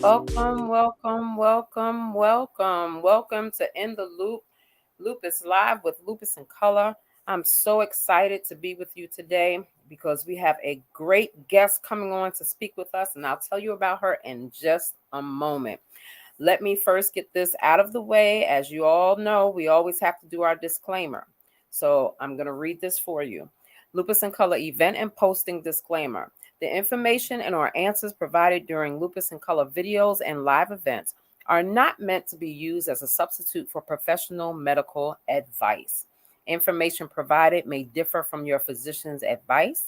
Welcome, welcome, welcome, welcome. Welcome to In the Loop, Lupus Live with Lupus in Color. I'm so excited to be with you today because we have a great guest coming on to speak with us, and I'll tell you about her in just a moment. Let me first get this out of the way. As you all know, we always have to do our disclaimer. So I'm going to read this for you. Lupus in Color event and posting disclaimer. The information and or answers provided during Lupus in Color videos and live events are not meant to be used as a substitute for professional medical advice. Information provided may differ from your physician's advice.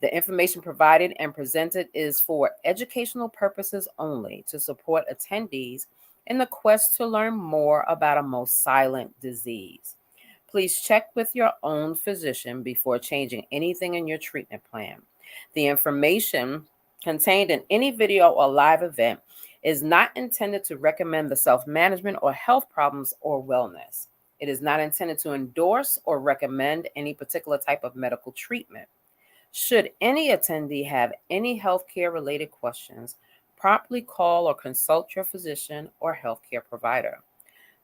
The information provided and presented is for educational purposes only to support attendees in the quest to learn more about a most silent disease. Please check with your own physician before changing anything in your treatment plan. The information contained in any video or live event is not intended to recommend the self management or health problems or wellness. It is not intended to endorse or recommend any particular type of medical treatment. Should any attendee have any healthcare related questions, promptly call or consult your physician or healthcare provider.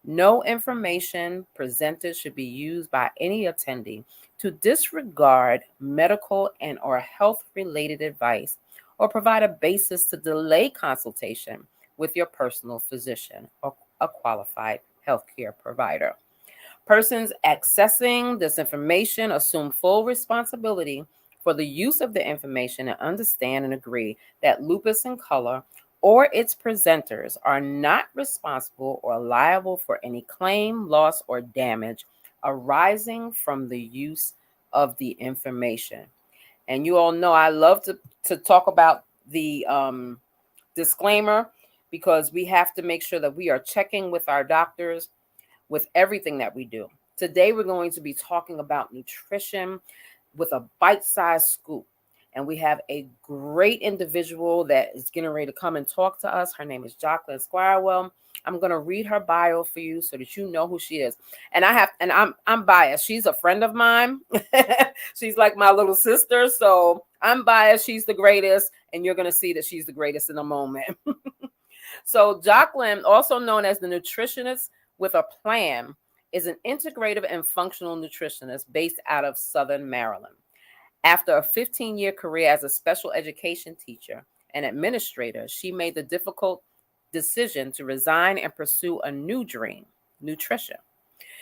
No information presented should be used by any attendee to disregard medical and or health related advice or provide a basis to delay consultation with your personal physician or a qualified healthcare provider. Persons accessing this information assume full responsibility for the use of the information and understand and agree that Lupus in Color or its presenters are not responsible or liable for any claim, loss, or damage arising from the use of the information. And you all know I love to talk about the disclaimer because we have to make sure that we are checking with our doctors with everything that we do. Today, we're going to be talking about nutrition with a bite sized scoop. And we have a great individual that is getting ready to come and talk to us. Her name is Jocklyn Squriewell. I'm going to read her bio for you so that you know who she is. And I'm biased. She's a friend of mine. She's like my little sister. So I'm biased. She's the greatest. And you're going to see that she's the greatest in a moment. So Jocklyn, also known as the Nutritionist with a Plan, is an integrative and functional nutritionist based out of Southern Maryland. After a 15-year career as a special education teacher and administrator, she made the difficult decision to resign and pursue a new dream, nutrition.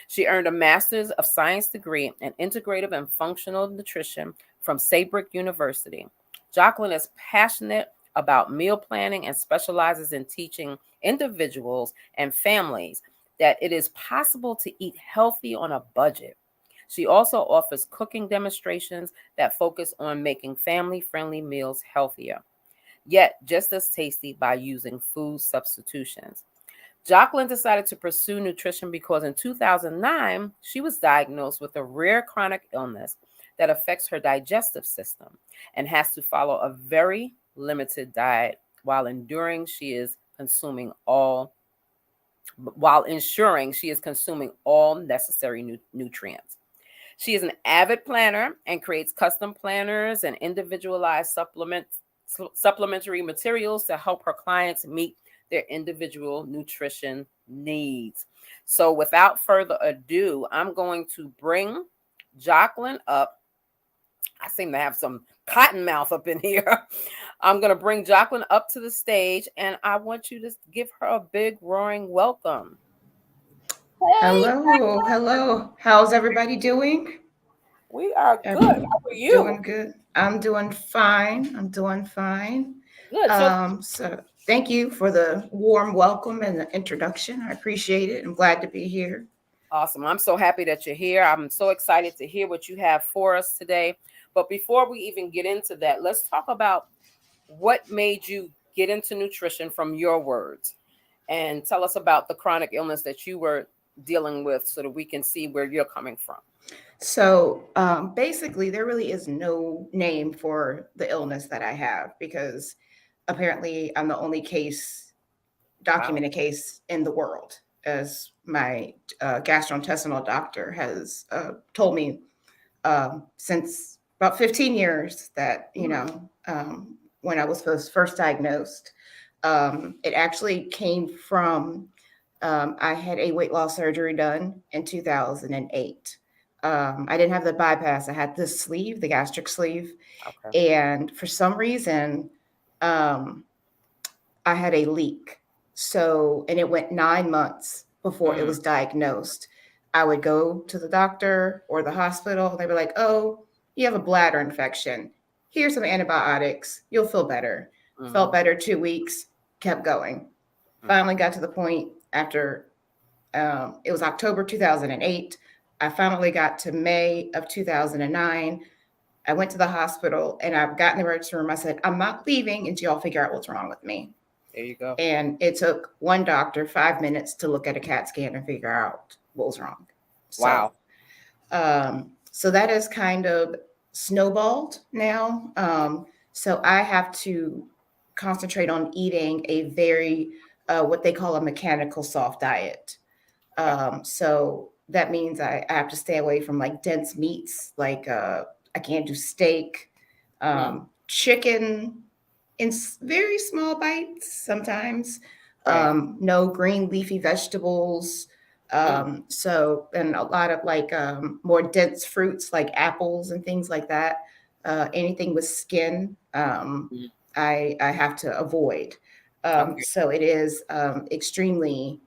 She earned a Master's of Science degree in Integrative and Functional Nutrition from Savoring University. Jocklyn is passionate about meal planning and specializes in teaching individuals and families that it is possible to eat healthy on a budget. She also offers cooking demonstrations that focus on making family-friendly meals healthier, yet just as tasty by using food substitutions. Jocklyn decided to pursue nutrition because in 2009, she was diagnosed with a rare chronic illness that affects her digestive system and has to follow a very limited diet while ensuring she is consuming all necessary nutrients. She is an avid planner and creates custom planners and individualized supplementary materials to help her clients meet their individual nutrition needs. So without further ado, I'm going to bring Jocklyn up. I seem to have some cotton mouth up in here. I'm going to bring Jocklyn up to the stage, and I want you to give her a big roaring welcome. Hey, Hello, hello. How's everybody doing? we are good. Every How are you? doing good. I'm doing fine. I'm doing fine. Good. So So thank you for the warm welcome and the introduction. I appreciate it. I'm glad to be here. awesome. I'm so happy that you're here. I'm so excited to hear what you have for us today. But before we even get into that, let's talk about what made you get into nutrition from your words and tell us about the chronic illness that you were dealing with so that we can see where you're coming from. So basically, there really is no name for the illness that I have because apparently I'm the only Wow. documented case in the world, as my gastrointestinal doctor has told me since about 15 years that, Mm. when I was first diagnosed, It actually came from I had a weight loss surgery done in 2008. I didn't have the bypass. I had this sleeve, the gastric sleeve, Okay. and for some reason, um, I had a leak. So, and it went 9 months before it Mm, was diagnosed. I would go to the doctor or the hospital. They were like, oh, you have a bladder infection. Here's some antibiotics. You'll feel better. Felt mm-hmm, better 2 weeks, kept going. Finally got to the point after it was October 2008. I finally got to May of 2009. I went to the hospital and I got in the emergency room. I said, I'm not leaving until y'all figure out what's wrong with me. there you go. And it took one doctor 5 minutes to look at a CAT scan and figure out what was wrong. So, Wow. so that is kind of snowballed now. So I have to concentrate on eating a very, what they call a mechanical soft diet. Okay. So that means I have to stay away from like dense meats, like I can't do steak, Mm, chicken in very small bites sometimes. right. No green leafy vegetables. Mm, And a lot of like more dense fruits like apples and things like that. Anything with skin, mm, I have to avoid. okay. So it is extremely,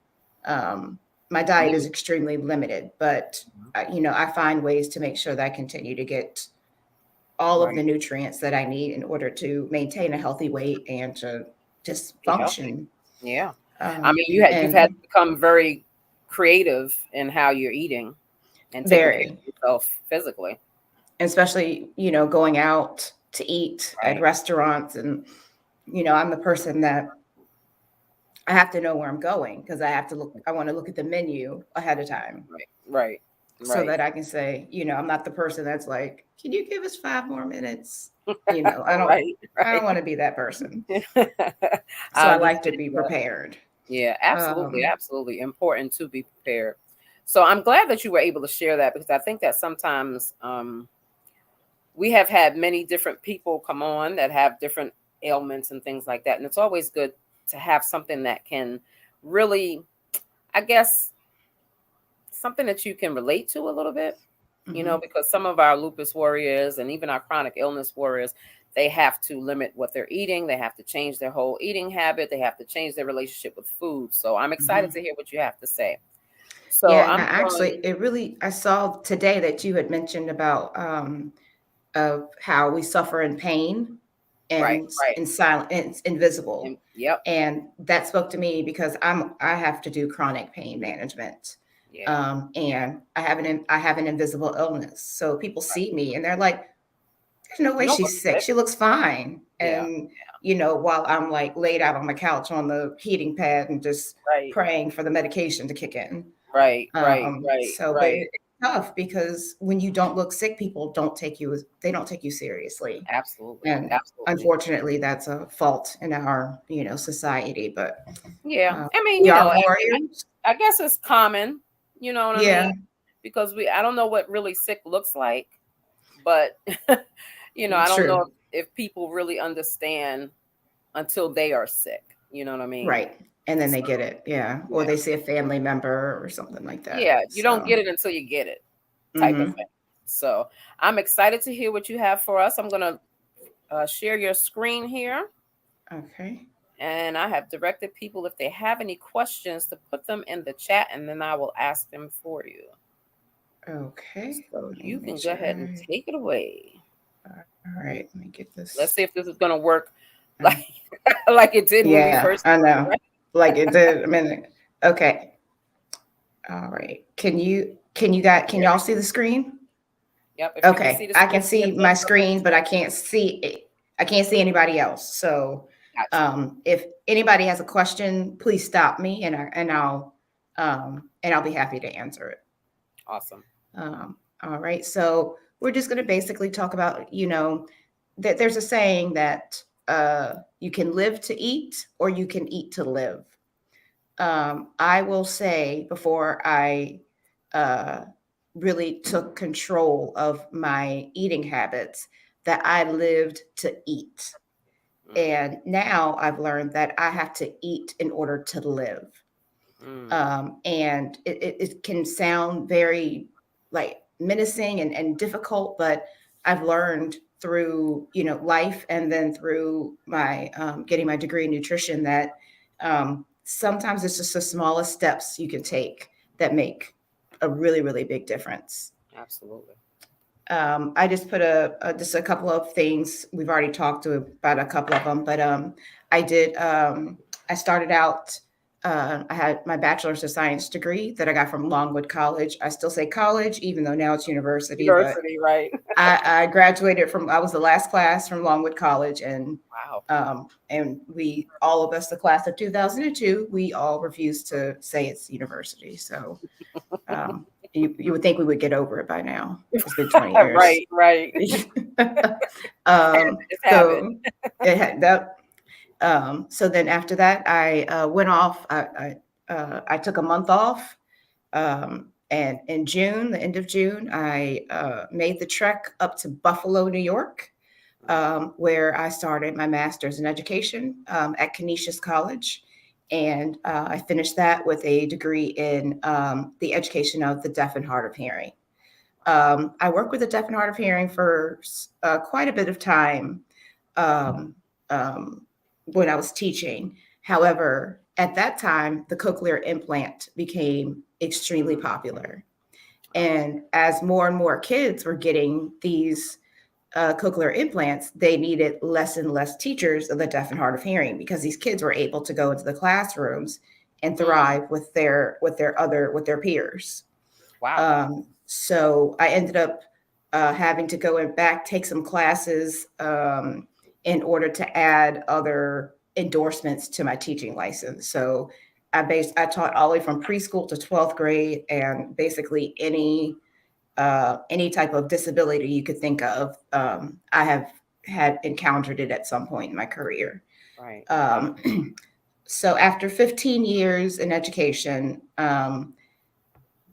um, my diet is Limit. extremely limited, but Mhm. I find ways to make sure that I continue to get all of the Right. nutrients that I need in order to maintain a healthy weight and to just Be healthy. function. Yeah. I mean, you've had And to become very creative in how you're eating and taking care very, of yourself physically. especially, going out to eat at Right. restaurants. And, I'm the person that I have to know where I'm going because I want to look at the menu ahead of time Right. Right. so Right. that I can say, I'm not the person that's like, can you give us 5 more minutes? Right. I don't Right. want to be that person. So I I like to understand be that. prepared. Yeah, absolutely, Um, absolutely important to be prepared. So I'm glad that you were able to share that because I think that sometimes we have had many different people come on that have different ailments and things like that, and it's always good to have something that can really, I guess, something that you can relate to a little bit, mhm. because some of our lupus warriors and even our chronic illness warriors, they have to limit what they're eating. They have to change their whole eating habit. They have to change their relationship with food. So I'm excited Mhm. to hear what you have to say. So Yeah, and I'm going, I saw today that you had mentioned about of how we suffer in pain right, and right. in silent and it's invisible. And yep, And that spoke to me because I have to do chronic pain management. yeah, And I have an invisible illness. So people right. see me and they're like, there's no You way don't look she's sick. sick. She looks fine. Yeah, And, while I'm like laid out on my couch on the heating pad and just right, praying for the medication to kick in. right, right, right, But right. it's tough because when you don't look sick, people they don't take you seriously. Absolutely, And absolutely. unfortunately, that's a fault in our, society. But Yeah. uh, I mean, we are warriors. I guess it's common, you know what I mean? Yeah, Because I don't know what really sick looks like, but I don't know true. if people really understand until they are sick. You know what I mean? Right. And then they So get it. Yeah. Or yeah, they see a family member or something like that. yeah. You don't So, get it until you get it, type of hmm. thing. So I'm excited to hear what you have for us. I'm gonna share your screen here, Okay. and I have directed people if they have any questions to put them in the chat, and then I will ask them for you. Okay. So Let me you make can go sure ahead and take it away. all right. Let me get Let's this. see if this is gonna work like Um, like it did when we yeah, first I started, know. right? Like it did a minute. Okay. All right. Can There y'all we see the screen? Yep. If you can see Okay. the I screen can from your see end, my go ahead and screen, but share. I can't see anybody else. So Gotcha. if anybody has a question, please stop me and I'll be happy to answer it. Awesome. All right. So we're just going to basically talk about, that there's a saying that you can live to eat or you can eat to live. I will say before I uh, really took control of my eating habits that I lived to eat. Mm, And now I've learned that I have to eat in order to live. mm. And it can sound very like menacing and difficult, but I've learned through life and then through my getting my degree in nutrition that sometimes it's just the smallest steps you can take that make a really really big difference. Absolutely. I just put just a couple of things. We've already talked about a couple of them, but I did. I started out. I had my bachelor's of science degree that I got from Longwood College. I still say college, even though now it's university. But University, right? I graduated from. I was the last class from Longwood College, Wow. and we all of us, the class of 2002, we all refused to say it's university. So you would think we would get over it by now. It's been 20 years. Right, right. um, It's habit. so it had that. So then after that, I went off. I took a month off, and in June, the end of June, I made the trek up to Buffalo, New York, where I started my master's in education at Canisius College. And I finished that with a degree in the education of the deaf and hard of hearing. I worked with the deaf and hard of hearing for quite a bit of time um, um, when I was teaching. However, at that time, the cochlear implant became extremely Mm. popular. Okay. And as more and more kids were getting these cochlear implants, they needed less and less teachers of the deaf and hard of hearing because these kids were able to go into the classrooms and Mm. thrive with their peers. Wow. So I ended up having to go and back take some classes in order to add other endorsements to my teaching license. So I taught all the way from preschool to 12th grade and basically any type of disability you could think of. I have had encountered it at some point in my career. Right. Wow. Um, so after 15 years in education,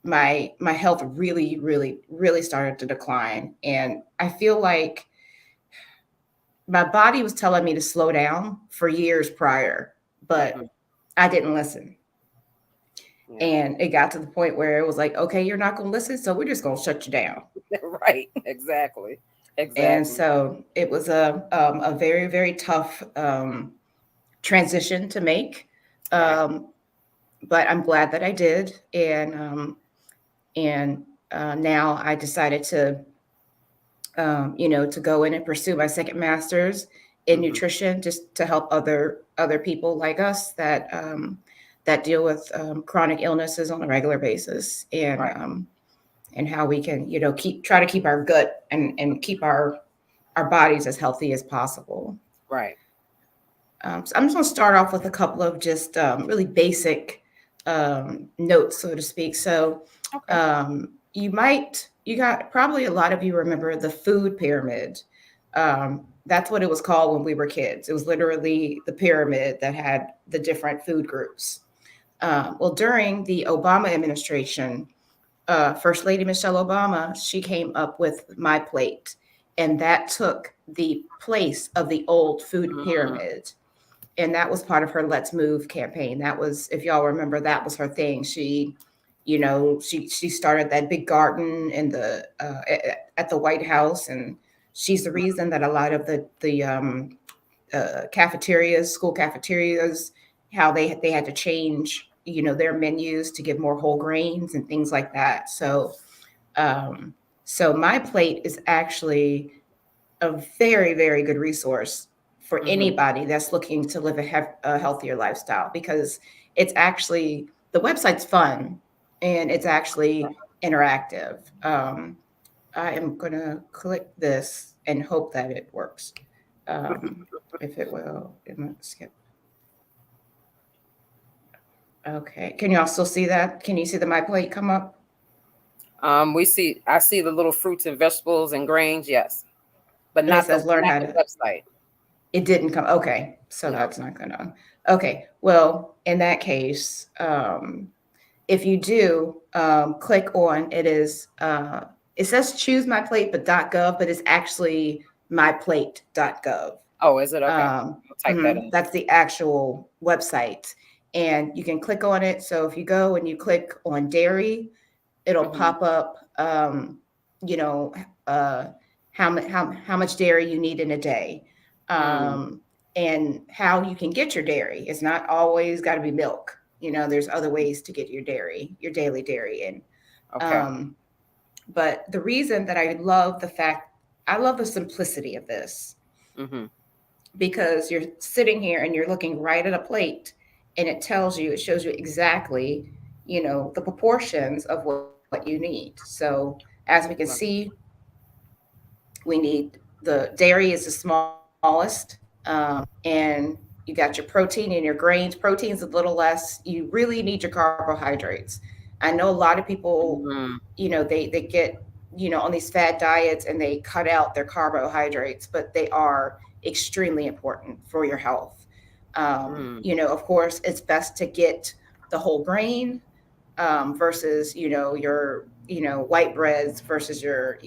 my health really, really, really started to decline, and I feel like my body was telling me to slow down for years prior, but Hmm. I didn't listen. Yeah. And it got to the point where it was like, okay, you're not going to listen, so we're just going to shut you down. Right. Exactly. And Exactly. so it was a very very tough transition to make, Right. um, but I'm glad that I did, and now I decided to go in and pursue my second master's in Hmm. nutrition, just to help other people like us that deal with chronic illnesses on a regular basis, Right. and how we can try to keep our gut and keep our bodies as healthy as possible. Right. So I'm just going to start off with a couple of just really basic notes, so to speak. So Okay. you got probably a lot of you remember the food pyramid. That's what it was called when we were kids. It was literally the pyramid that had the different food groups. Well, during the Obama administration, First Lady Michelle Obama, she came up with My Plate, and that took the place of the old food Mm. pyramid, and that was part of her Let's Move campaign. That was, if y'all remember, that was her thing. She started that big garden in the at the White House, and she's the reason that a lot of the cafeterias, school cafeterias, how they had to change their menus to give more whole grains and things like that. Um, so My Plate is actually a very, very good resource for Hmm. anybody that's looking to live a healthier lifestyle, because the website's fun and it's actually interactive. I am going to click this and hope that it works. Um, if it will, skip. Okay. Can y'all still see that? Can you see the My Plate come up? We see. I see the little fruits and vegetables and grains. Yes, but And it not the says learn not how the to. website. It didn't come. Okay. So No. that's not going to. Okay. Well, in that case, if you do click on it says choose my plate but .gov, but it's actually myplate.gov. Oh, is it okay? Um, I'll type that in. that's the actual website. And you can click on it. So if you go and you click on dairy, it'll Mm-hmm. pop up, you know, uh, how much dairy you need in a day, Mm, um, and how you can get your dairy. It's not always got to be milk. There's other ways to get your dairy, your daily dairy in. okay. Um, but the reason that I love the simplicity of this, Mm-hmm. because you're sitting here and you're looking right at a plate, and it shows you exactly, the proportions of what you need. So as we can Right. see, we need the dairy is the smallest, and you got your protein and your grains. Protein's a little less. You really need your carbohydrates. I know a lot of people, Mm, they get, on these fad diets and they cut out their carbohydrates, but they are extremely important for your health. mm, Of course, it's best to get the whole grain, versus, your, white breads versus your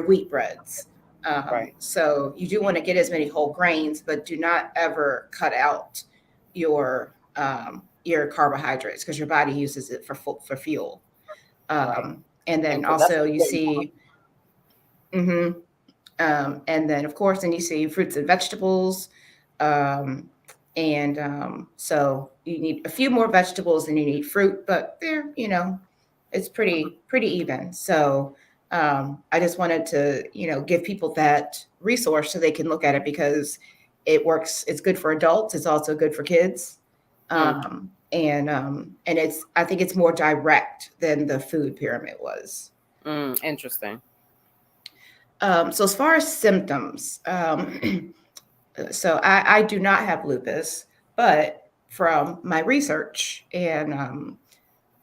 wheat breads. right. So you do want to get as many whole grains, but do not ever cut out your carbohydrates, because your body uses it for fuel. Right. And And then because that's also you important. see, hmm and then of course, then you see fruits and vegetables. Um, and So you need a few more vegetables than you need fruit, but it's pretty even. So I just wanted to, give people that resource so they can look at it, because it works. It's good for adults. It's also good for kids. Mm, And I think it's more direct than the food pyramid was. interesting. So as far as symptoms, so I do not have lupus, but from my research, and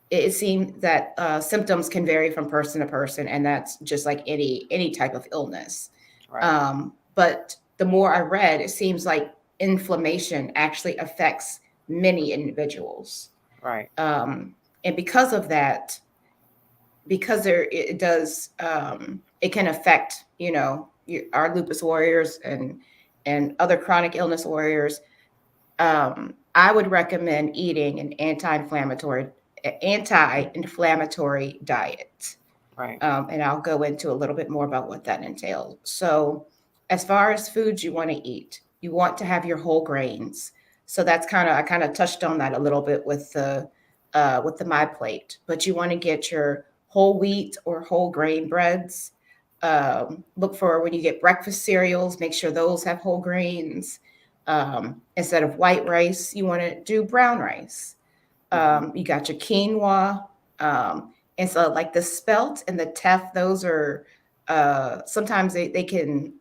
it seemed that symptoms can vary from person to person, and that's just like any type of illness. Right. But the more I read, it seems like inflammation actually affects many individuals, Right. um, and because of that, because it does, it can affect, our lupus warriors and other chronic illness warriors. I would recommend eating an anti-inflammatory diet. Right. And I'll go into a little bit more about what that entails. So, as far as foods you want to eat, you want to have your whole grains. So that's I kind of touched on that a little bit with the My Plate, but you want to get your whole wheat or whole grain breads. Look for, when you get breakfast cereals, make sure those have whole grains. Instead of white rice, you want to do brown rice. Mm-hmm. You got your quinoa. And so, like the spelt and the teff, those are, sometimes they can,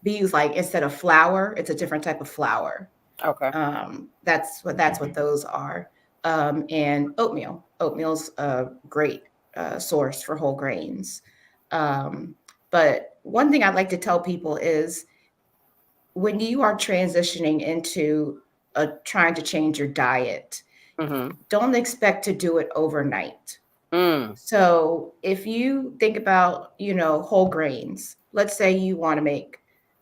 be used, like instead of flour, it's a different type of flour. Okay. That's what those are. And oatmeal. Oatmeal's a great source for whole grains. Um, but one thing I'd like to tell people is, when you are transitioning into trying to change your diet, Mm-hmm. don't expect to do it overnight. Mm, So if you think about, whole grains, let's say you want to make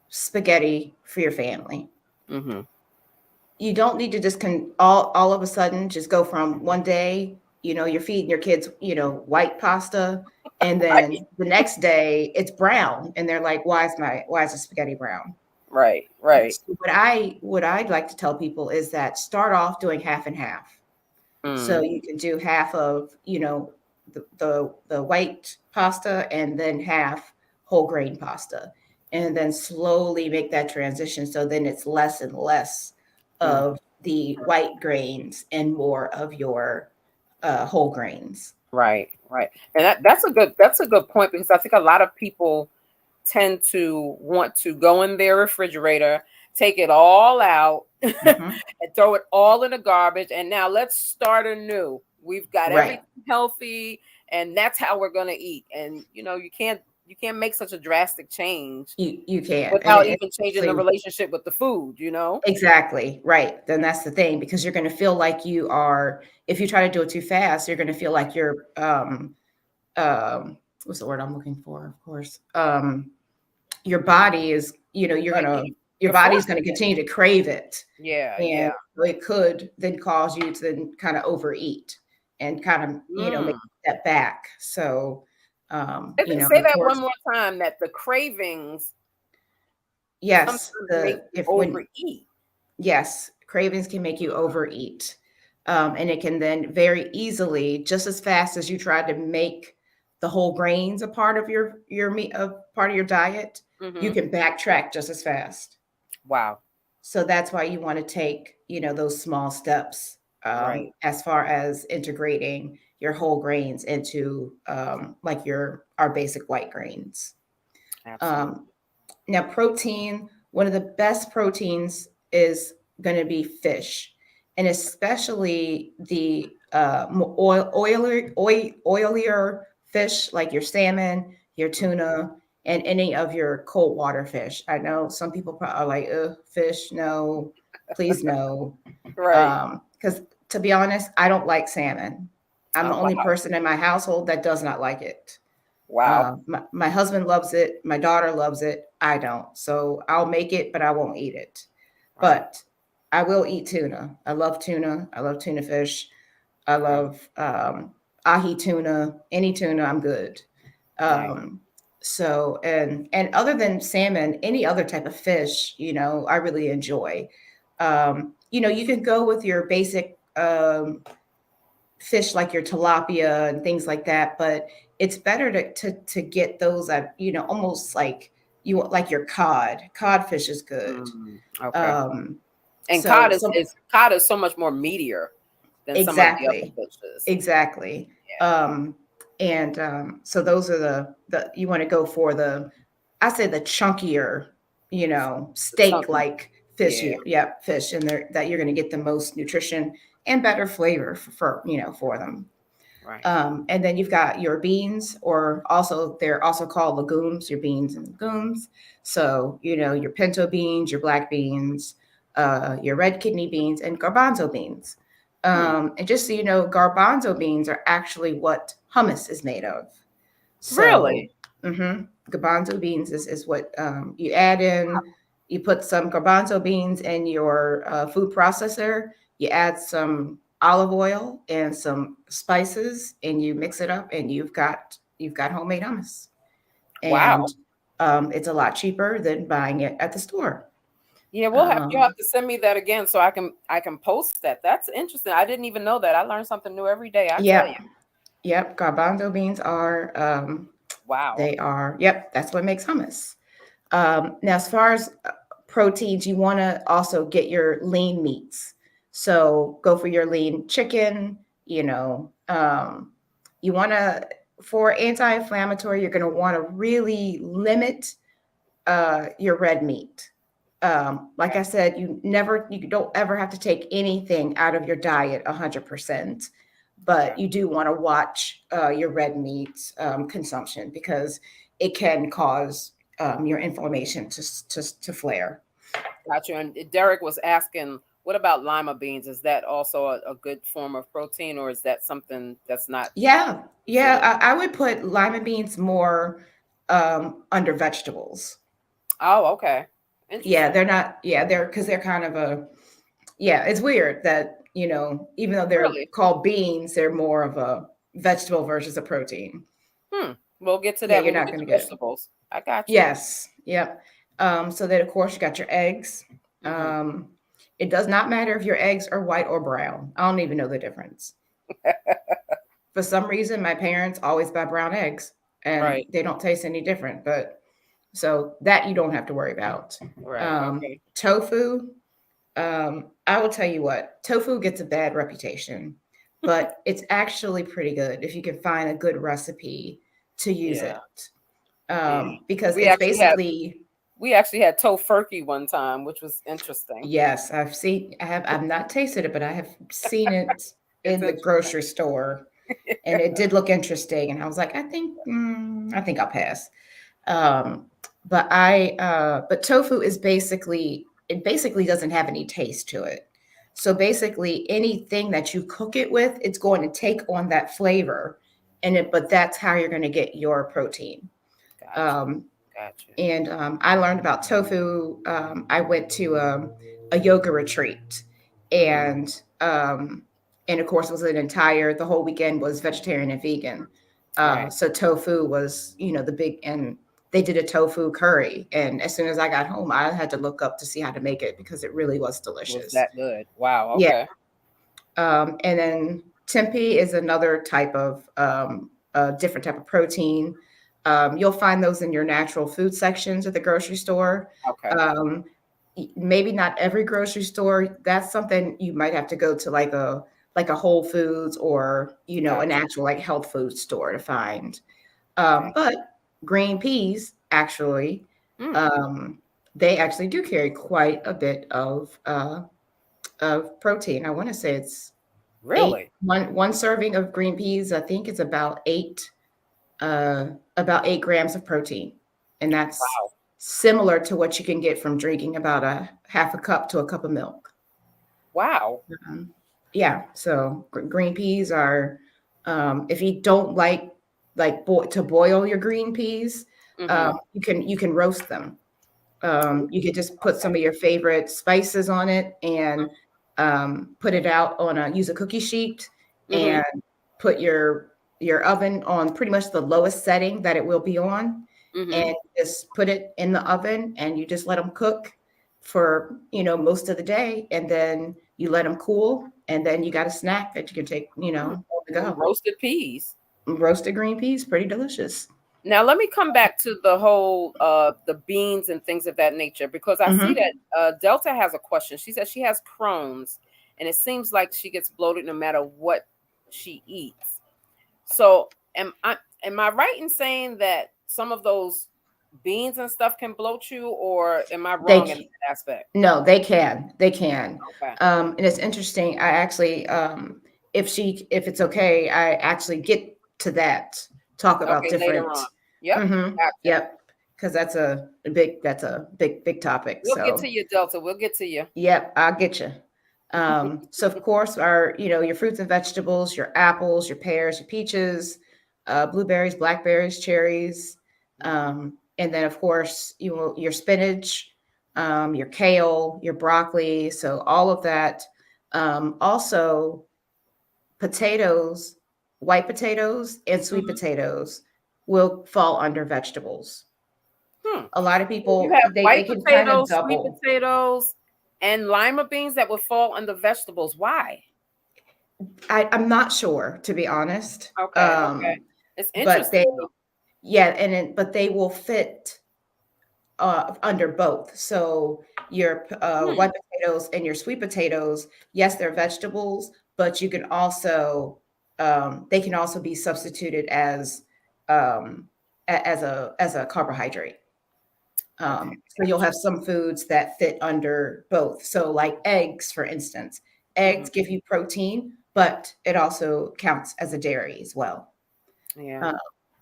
spaghetti for your family. mm-hmm. You don't need to just all of a sudden just go from one day, you're feeding your kids, white pasta, and Right. then the next day it's brown, and they're like, why is the spaghetti brown? Right. Right. So what I'd like to tell people is that start off doing half and half. So Mm, you can do half of, the white pasta, and then half whole grain pasta, and then slowly make that transition. So then it's less and less mm. of the white grains and more of your whole grains. Right. Right. And that's a good point, because I think a lot of people tend to want to go in their refrigerator, take it all out, and Hmm. throw it all in the garbage. And now let's start anew. We've got Right. everything healthy, and that's how we're gonna eat. And you can't make such a drastic change You can, and without even changing the especially, relationship with the food. exactly, right. Then that's the thing, because you're going to feel like you are. If you try to do it too fast, you're going to feel like you're, um, what's the word I'm looking for? Of course, your body is, you're Like gonna eat. your You're body's going forcing to it. continue to crave it. Yeah, And yeah. so it could then cause you to then kind of overeat and kind of, make Mm. a step back. So, Say of that one course, more time. That the cravings yes, sometimes make the you if when overeat. yes, cravings can make you overeat. And it can then very easily, just as fast as you try to make the whole grains a part of your meat, a part of your diet, you Mm-hmm. can backtrack just as fast. Wow. So that's why you want to take, those small steps, Right. as far as integrating your whole grains into, like our basic white grains. Um, Absolutely. Now, protein, one of the best proteins is going to be fish, and especially the oilier fish like your salmon, your tuna, and any of your cold water fish. I know some people are like, fish, no, please no. Right. Because to be honest, I don't like salmon. I'm Oh, the only wow. person in my household that does not like it. Wow. My husband loves it. My daughter loves it. I don't. So I'll make it, but I won't eat it. Right. But I will eat tuna. I love tuna. I love tuna fish. I Right. love ahi tuna. Any tuna, I'm good. Nice. Um, and other than salmon, any other type of fish, I really enjoy. You can go with your basic fish like your tilapia and things like that, but it's better to get those at, almost like you like your cod. Codfish is good. Mm, okay. Um, And so some cod is so much more meatier than some of the other exactly, fishes. exactly. Yeah. Um, and so those are the you want to go for I say the chunkier, The steak chunky. like fish. Yeah. Yeah, fish, and there that you're going to get the most nutrition and better flavor for them. Right. And then you've got your beans, or also they're also called legumes, your beans and legumes. So, your pinto beans, your black beans, your red kidney beans, and garbanzo beans. Hmm. And just so you know, garbanzo beans are actually what hummus is made of. So, Really? garbanzo beans is what you add in. You put some garbanzo beans in your food processor. You add some olive oil and some spices, and you mix it up, and you've got homemade hummus. Wow. And it's a lot cheaper than buying it at the store. Yeah, you'll Um, have to send me that again so I can post that. That's interesting. I didn't even know that. I learn something new every day. I tell yeah, you. yep. Garbanzo beans are Wow. they are yep. That's what makes hummus. Now, as far as proteins, you want to also get your lean meats. So go for your lean chicken. You know, you want to, for anti-inflammatory, you're going to want to really limit your red meat. Like Okay. I said, you don't ever have to take anything out of your diet 100%, but Okay. you do want to watch your red meat consumption, because it can cause your inflammation to flare. Gotcha. And Derek was asking, what about lima beans? Is that also a good form of protein, or is that something that's not Yeah, considered? yeah, I would put lima beans more under vegetables. Oh, okay. Yeah, Interesting. they're not. Yeah, they're because they're kind of a. Yeah, it's weird that even though they're Really? called beans, they're more of a vegetable versus a protein. Hmm. We'll get to Yeah, that you're when we not get going to to get. vegetables. I got you. Yes, yep. So then, of course, you got your eggs. Hmm. Um, it does not matter if your eggs are white or brown. I don't even know the difference. For some reason, my parents always buy brown eggs, and Right. they don't taste any different. But so that you don't have to worry about. Right. Okay. Tofu. I will tell you what, tofu gets a bad reputation, but it's actually pretty good if you can find a good recipe to use Yeah. it. Yeah. Because We it's actually had basically, we actually had tofurkey one time, which was interesting. yes, I've not tasted it, but I have seen it It's in the interesting. grocery store, and it did look interesting. And I was like, I think I'll pass. Um, but tofu is it basically doesn't have any taste to it. So basically, anything that you cook it with, it's going to take on that flavor, but that's how you're going to get your protein. Gotcha. Um, Gotcha. And I learned about tofu. I went to a yoga retreat, Mm-hmm. and um, and of course, it was the whole weekend was vegetarian and vegan. Right. So tofu was, the big, and they did a tofu curry. And as soon as I got home, I had to look up to see how to make it because it really was Was delicious. that good? Wow. Yeah. Okay. And then tempeh is another type of a different type of protein. You'll find those in your natural food sections at the grocery store. Okay. Um, Maybe not every grocery store. That's something you might have to go to like a Whole Foods or an Gotcha. actual like health food store to find. Okay. But green peas actually, Mm, um, they actually do carry quite a bit of protein. I want to say it's eight really? one serving of green peas. I think it's uh about 8 grams of protein, and that's Wow. similar to what you can get from drinking about a half a cup to a cup of milk. Wow. um, yeah, so green peas are, if you don't to boil your green peas, Mm-hmm. you can roast them. You could just put Okay. some of your favorite spices on it and put it out use a cookie sheet Mm-hmm. and put your oven on pretty much the lowest setting that it will be on, Mm-hmm. and just put it in the oven and you just let them cook for most of the day, and then you let them cool, and then you got a snack that you can take Mm. on the Some go. roasted peas. Roasted green peas, pretty delicious. Now let me come back to the whole the beans and things of that nature because I see Hmm. that Delta has a question. She says she has Crohn's and it seems like she gets bloated no matter what she eats. So am I right in saying that some of those beans and stuff can bloat you, or am I wrong in They that aspect? No, they can. They can. Okay. And it's interesting. I actually, if it's okay, I actually get to that. Talk about Okay, later different. on. Yep. Gotcha. Yep. Because that's a big topic. We'll get So, to you, Delta. We'll get to you. yep, I'll get you. So of course, your fruits and vegetables, your apples, your pears, your peaches, blueberries, blackberries, cherries, Hmm. and then of course your spinach, your kale, your broccoli. So all of that. Also, potatoes, white potatoes, and sweet Hmm. potatoes will fall under vegetables. Hmm. A lot of So you people have they white can kind of potatoes, sweet double. potatoes, and lima beans that would fall under vegetables. Why? I'm not sure, to be honest. Okay, okay. It's But they, interesting though. yeah, but they will fit under both. So your Hmm. white potatoes and your sweet potatoes, yes, they're vegetables, but you can also they can also be substituted as um, as a carbohydrate. Okay, So you'll gotcha. have some foods that fit under both. So like eggs, for instance, Hmm. eggs give you protein, but it also counts as a dairy as well. Yeah. Uh,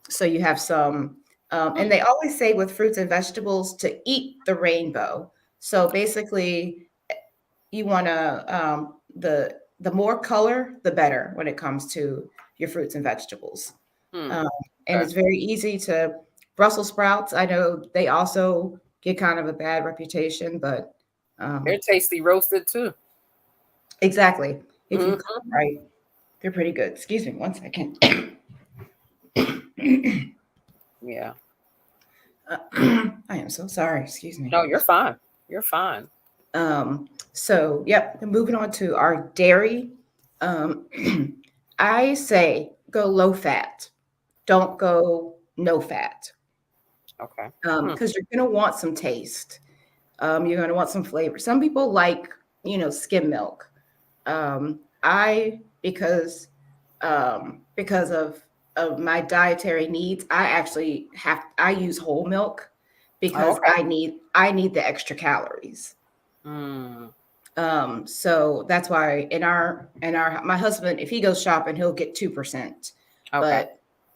so you have some, and Hmm. they always say with fruits and vegetables to eat the rainbow. So basically, you want to the more color, the better when it comes to your fruits and vegetables. Hmm. Um, and Okay. it's very easy to Brussels sprouts. I know they also get kind of a bad reputation, but They're um, tasty roasted too. exactly, if you cook Hmm. them right, they're pretty good. Excuse me, one second. Yeah. I am so sorry. Excuse me. No, you're fine. You're fine. So, yep, moving on to our dairy. Um, I say go low fat. Don't go no fat, Okay. Hmm. because you're going to want some taste. You're going to want some flavor. Some people like, skim milk. I because of my dietary needs, I use whole milk Oh, because okay. I need the extra calories. Hmm. So that's why in our my husband, if he goes shopping, he'll get 2%, Okay.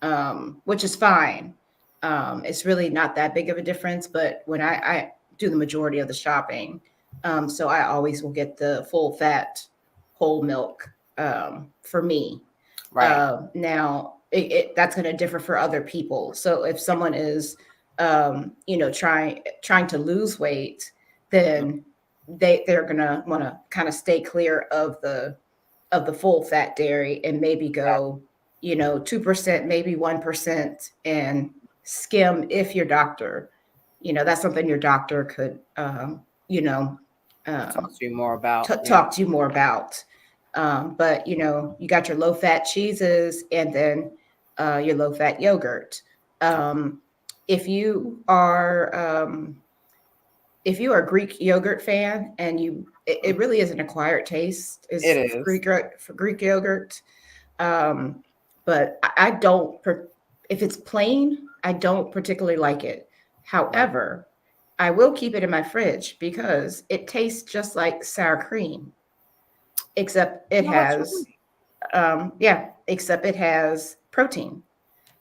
but which is fine. It's really not that big of a difference, but when I do the majority of the shopping, so I always will get the full fat whole milk for me. Right. Now that's going to differ for other people. So if someone is trying to lose weight, Mm. then they're gonna want to kind of stay clear of the full fat dairy and maybe Got go, 2%, maybe 1%, and skim if your doctor, that's something your doctor could, you know, um, talk to you more about. Yeah. talk to you more about. But you got your low fat cheeses and then your low fat yogurt. Um, if you are if you are a Greek yogurt fan and it Mm. really is an acquired taste It is is. For Greek yogurt. Um, but I don't if it's plain, I don't particularly like it. Right. However, I will keep it in my fridge because it tastes just like sour cream, except I it know what you has mean. except it has protein.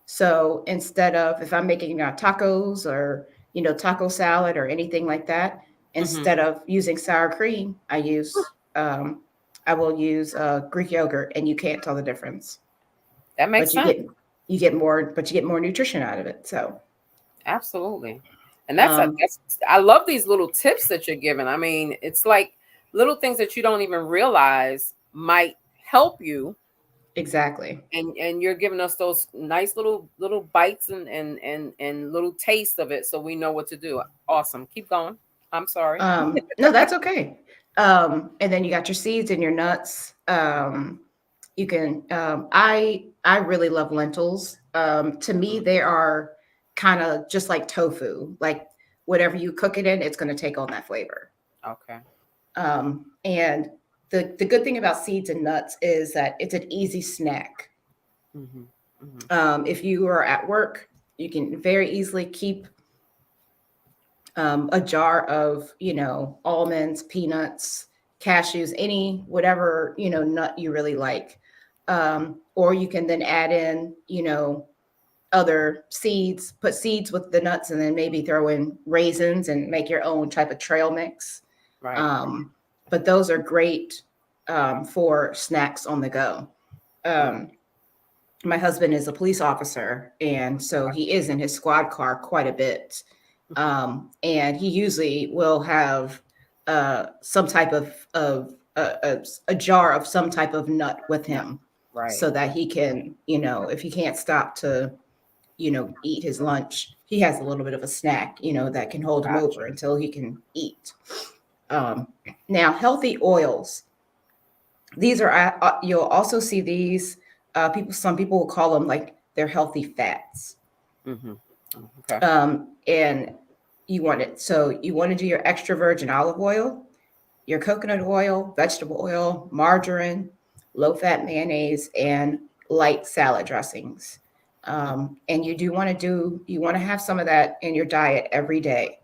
So instead of if I'm making tacos or taco salad or anything like that, Hmm. instead of using sour cream, I will use Greek yogurt, and you can't tell the difference. That makes But sense. you get more nutrition out of it. So Absolutely. And um, that's I love these little tips that you're giving. I mean, it's like little things that you don't even realize might help you, exactly. and you're giving us those nice little bites and little taste of it so we know what to do. Awesome. Keep going. I'm sorry. No, that's okay. And then you got your seeds and your nuts. You can. I really love lentils. To me, they are kind of just like tofu. Like whatever you cook it in, it's going to take on that flavor. Okay. And the good thing about seeds and nuts is that it's an easy snack. Hmm. Hmm. If you are at work, you can very easily keep a jar of almonds, peanuts, cashews, any whatever nut you really like, or you can then add in other seeds, put seeds with the nuts, and then maybe throw in raisins and make your own type of trail mix. Right. um, but those are great for snacks on the go. Right. um, my husband is a police officer, and so he is in his squad car quite a bit. And he usually will have some type of a jar of some type of nut with No. him, Right. so that he can, if he can't stop to, eat his lunch, he has a little bit of a snack, that can hold him over Gotcha. until he can eat. Um, Now, healthy oils. These are you'll also see these people. Some people will call them like they're healthy fats. Hmm. Okay. And you want to do your extra virgin olive oil, your coconut oil, vegetable oil, margarine, low fat mayonnaise, and light salad dressings. And you want to have some of that in your diet every day.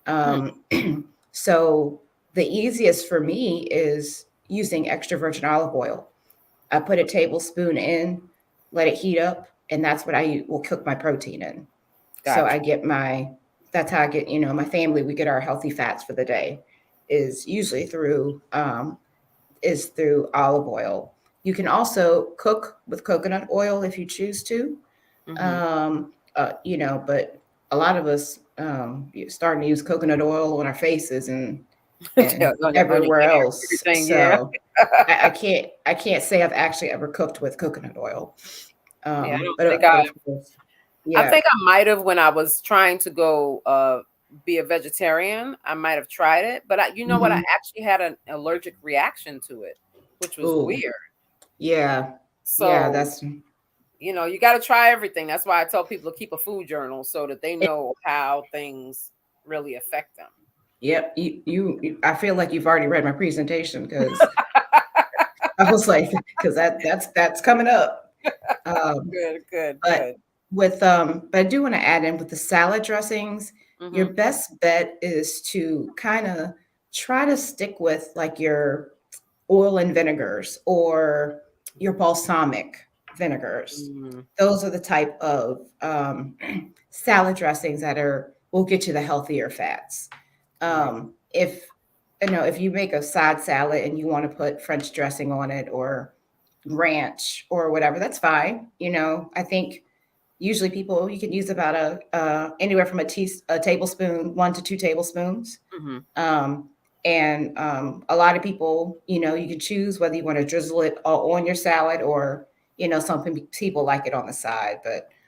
Hmm. Um, so the easiest for me is using extra virgin olive oil. I put a tablespoon in, let it heat up, and that's what I will cook my protein in. So I Gotcha. get that's how I get, my family, we get our healthy fats for the day is usually through olive oil. You can also cook with coconut oil if you choose to. Hmm. But a lot of us starting to use coconut oil on our faces and Yeah, on your everywhere hair, else. everything. Yeah. So I can't say I've actually ever cooked with coconut oil. Yeah. I don't think But I of course, I yeah. think I might have when I was trying to go be a vegetarian. I might have tried it, but you know what? I Hmm. actually had an allergic reaction to it, which was Oh, weird. yeah, yeah. So, you got to try everything. That's why I tell people to keep a food journal so that they It, know how things really affect them. yep. I feel like you've already read my presentation because I was like, because that's coming up. Um, Good, good, but good. but I do want to add in with the salad dressings. Your Hmm. best bet is to kind of try to stick with like your oil and vinegars or your balsamic vinegars. Mm, Those are the type of salad dressings that are will get you the healthier fats. right. If if you make a side salad and you want to put French dressing on it or ranch or whatever, that's fine. I think Usually, people you can use about a anywhere from a tablespoon, 1 to 2 tablespoons. Mm-hmm. Um, and a lot of people, you can choose whether you want to drizzle it all on your salad or, some people like it on the side.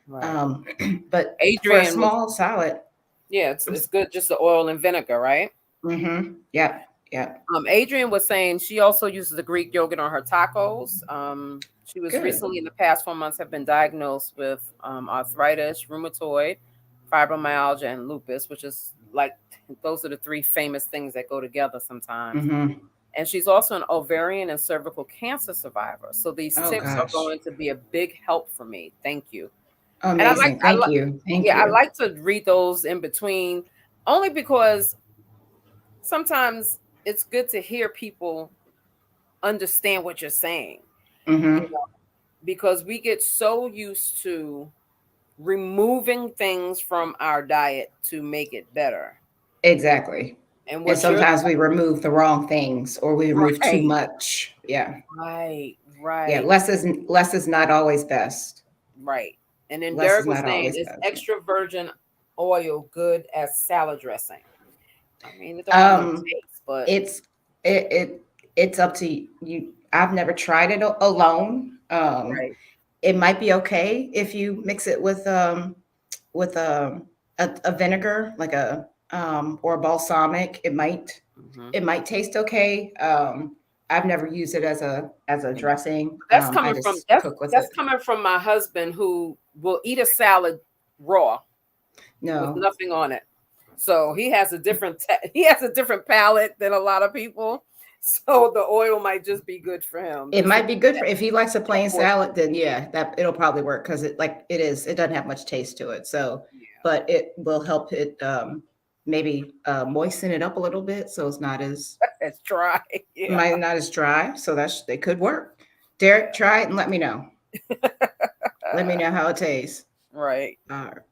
Right. Um, but for a Adrian was, small salad, yeah, it's good, just the oil and vinegar, right? yeah, yeah, Adrian was saying she also uses the Greek yogurt on her tacos. She was good. recently in the past 4 months have been diagnosed with arthritis, rheumatoid, fibromyalgia, and lupus, which is like those are the three famous things that go together sometimes. Hmm. And she's also an ovarian and cervical cancer survivor. So these Oh tips are gosh, going to be a big help for me. Thank you. And amazing. Thank you, thank yeah, I you. like to read those in between, only because sometimes it's good to hear people understand what you're saying, you Hmm. know, because we get so used to removing things from our diet to make it better. Exactly. And And what you're sometimes we remove the wrong things or we remove too right, much. Yeah. right, Yeah. right, Less is not always best. right. And then Less is Derek was not saying, always is best. extra virgin oil good as salad dressing? I mean, it don't have no Um, taste, but it's it, it it's up to you. I've never tried it alone. right. It might be okay if you mix it with a vinegar like or a balsamic. Hmm. It might taste okay. I've never used it as a dressing. That's I coming from just cook with it. my husband who will eat a salad raw with No, nothing on it. So he has a different he has a different palate than a lot of people. So the oil might just be good for him, it just to might be get good for if he likes a that plain portion. salad. Then yeah, that it'll probably work because it doesn't have much taste to it. So, Yeah, but it will help it maybe moisten it up a little bit so it's not as it's dry. Yeah, might not as dry. So that's they could work. Derek, yeah. try it and let me know. Let me know how it tastes. Right.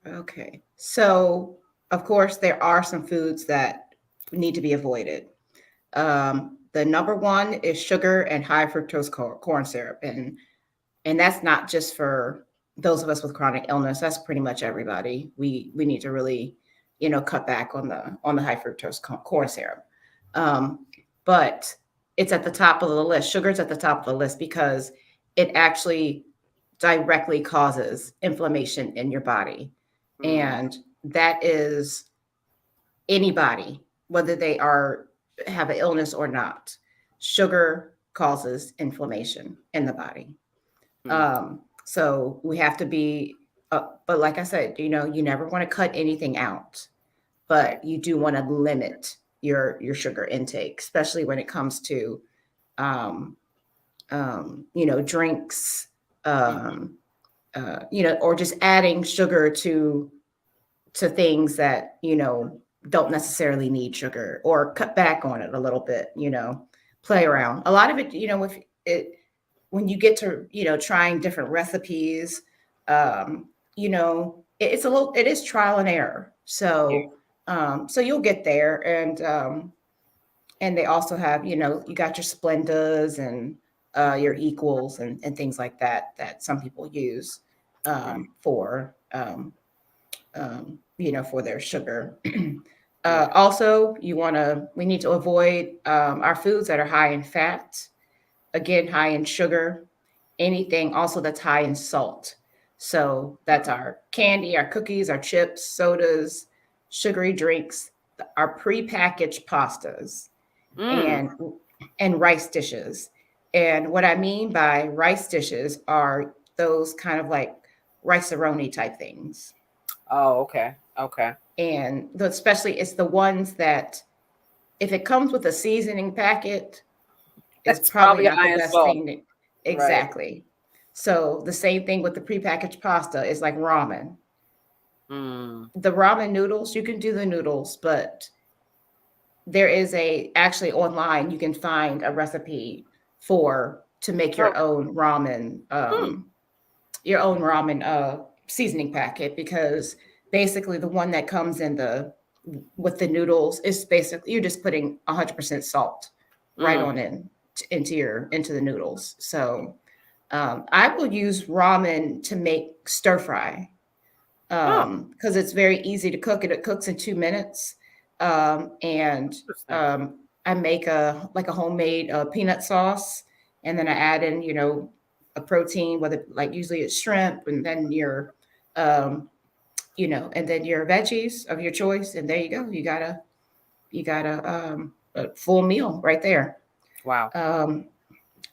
Okay. So, of course, there are some foods that need to be avoided. The number one is sugar and high fructose corn syrup, and that's not just for those of us with chronic illness. That's pretty much everybody. We need to really, cut back on the high fructose corn syrup. Um, but it's at the top of the list. Sugar's at the top of the list because it actually directly causes inflammation in your body. Mm, And that is anybody, whether they are have an illness or not. Sugar causes inflammation in the body. mm, So we have to be, but like I said, you never want to cut anything out, but right. you do want to limit your sugar intake, especially when it comes to, um, drinks, Hmm. um, or just adding sugar to things that don't necessarily need sugar or cut back on it a little bit. Play Right. around. A lot of it, if it when you get to trying different recipes, um, it is trial and error. Yeah. So you'll get there, and they also have you got your Splendas and your Hmm. equals and things like that some people use Right. for their sugar. Yeah. Also, we need to avoid our foods that are high in fat, again, high in sugar, anything also that's high in salt. So that's our candy, our cookies, our chips, sodas, sugary drinks, our prepackaged pastas, Mm. and rice dishes. And what I mean by rice dishes are those kind of like rice-a-roni type things. Oh, okay. Okay. And especially it's the ones that if it comes with a seasoning packet, is That's probably probably not the high in best salt. thing Right. exactly. So the same thing with the prepackaged pasta is like ramen. Mm. The ramen noodles, you can do the noodles, but there is actually online you can find a recipe for to make Oh. Hmm. your own ramen seasoning packet, because basically the one that comes in the with the noodles is basically you're just putting 100% salt right Mm. on into the noodles. So I will use ramen to make stir fry. Oh, because it's very easy to cook, and it cooks in 2 minutes. And interesting. um, I make a homemade peanut sauce, and then I add in, a protein, whether like usually it's shrimp, and then um, and then your veggies of your choice, and there you go. You got a full meal right there. Wow. Um,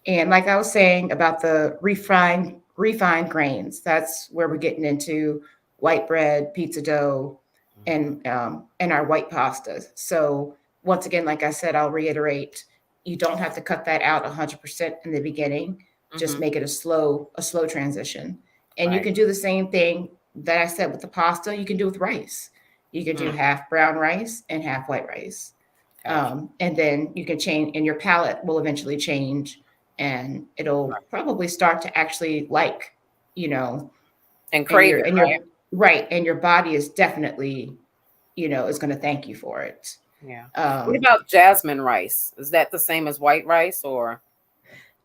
and like I was saying about the refined grains, that's where we're getting into white bread, pizza dough, Hmm. and our white pastas. So once again, like I said, I'll reiterate, you don't have to cut that out 100% in the beginning. Just Hmm. make it a slow transition. And you Right. can do the same thing that I said with the pasta. You can do with rice. You can do Mm, half brown rice and half white rice. gotcha. And then you can change, and your palate will eventually change, and it'll Right. probably start to actually like, you know, And and crave it, your right? right, and your body is definitely, is going to thank you for it. Yeah. What Um, about jasmine rice? Is that the same as white rice or off?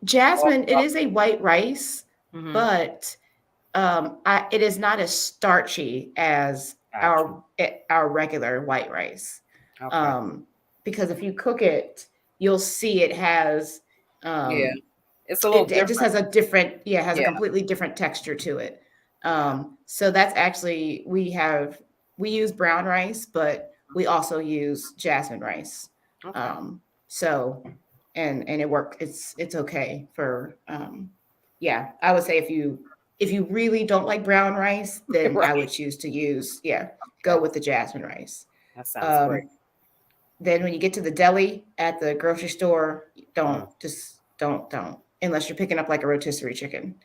Jasmine, it is a white rice, Mm-hmm. but it is not as starchy as Gotcha. our regular white rice. Okay. Um, because if you cook it, you'll see it has Yeah. um, It's a little it just different. has a different, yeah, it has a Yeah. completely different texture to it. Yeah. So that's actually, we use brown rice, but we also use jasmine rice. Okay. um, so and it work it's okay for yeah, I would say if you really don't like brown rice, then I would Right. choose to use, yeah, go Okay. with the jasmine rice. That sounds great. um, then when you get to the deli at the grocery store, don't Mm. just don't unless you're picking up like a rotisserie chicken.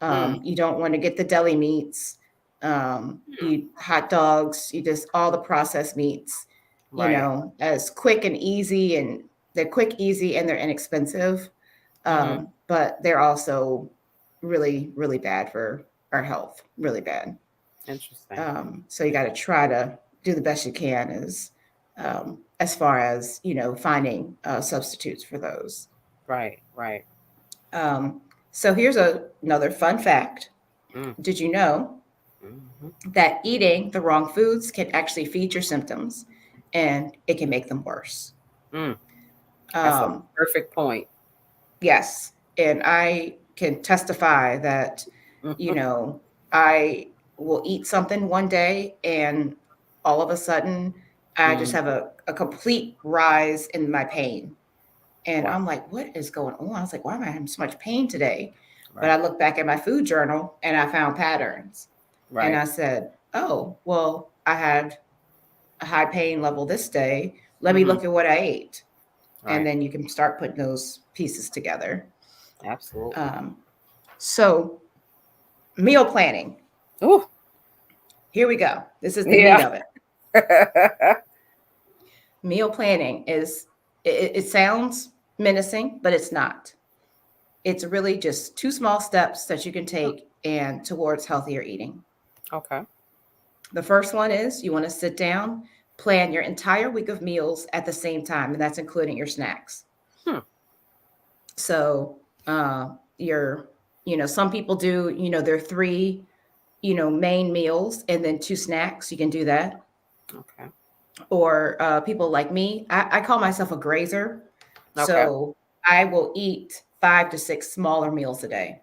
Mm. You don't want to get the deli meats, Mm. you hot dogs, you just all the processed meats, Right. as quick and easy, and they're quick, easy, and they're inexpensive. Mm-hmm. But they're also really, really bad for our health, really bad. Interesting. So you got to try to do the best you can as far as finding substitutes for those. Right. Right. Um, so here's another fun fact. Mm. Did you know Mm-hmm. that eating the wrong foods can actually feed your symptoms, and it can make them worse? Mm. That's a Um, perfect point. yes. And I can testify that, you know, I will eat something one day, and all of a sudden I just Mm. have a complete rise in my pain. And Wow. I'm like, what is going on? I was like, why am I having so much pain today? But I Right. looked back at my food journal and I found patterns. And Right. I said, oh, well, I had a high pain level this day. Let me Mm-hmm. look at what I ate. And Right. then you can start putting those pieces together. Absolutely. Um, so, meal planning. Ooh. Here we go. This is the meat Yeah. of it. Meal planning it sounds menacing, but it's not. It's really just two small steps that you can take and towards healthier eating. Okay. The first one is you want to sit down, plan your entire week of meals at the same time, and that's including your snacks. Hmm. So, your, some people do, their three, main meals and then two snacks. You can do that. Okay. Or people like me, I call myself a grazer. Okay. So I will eat 5 to 6 smaller meals a day.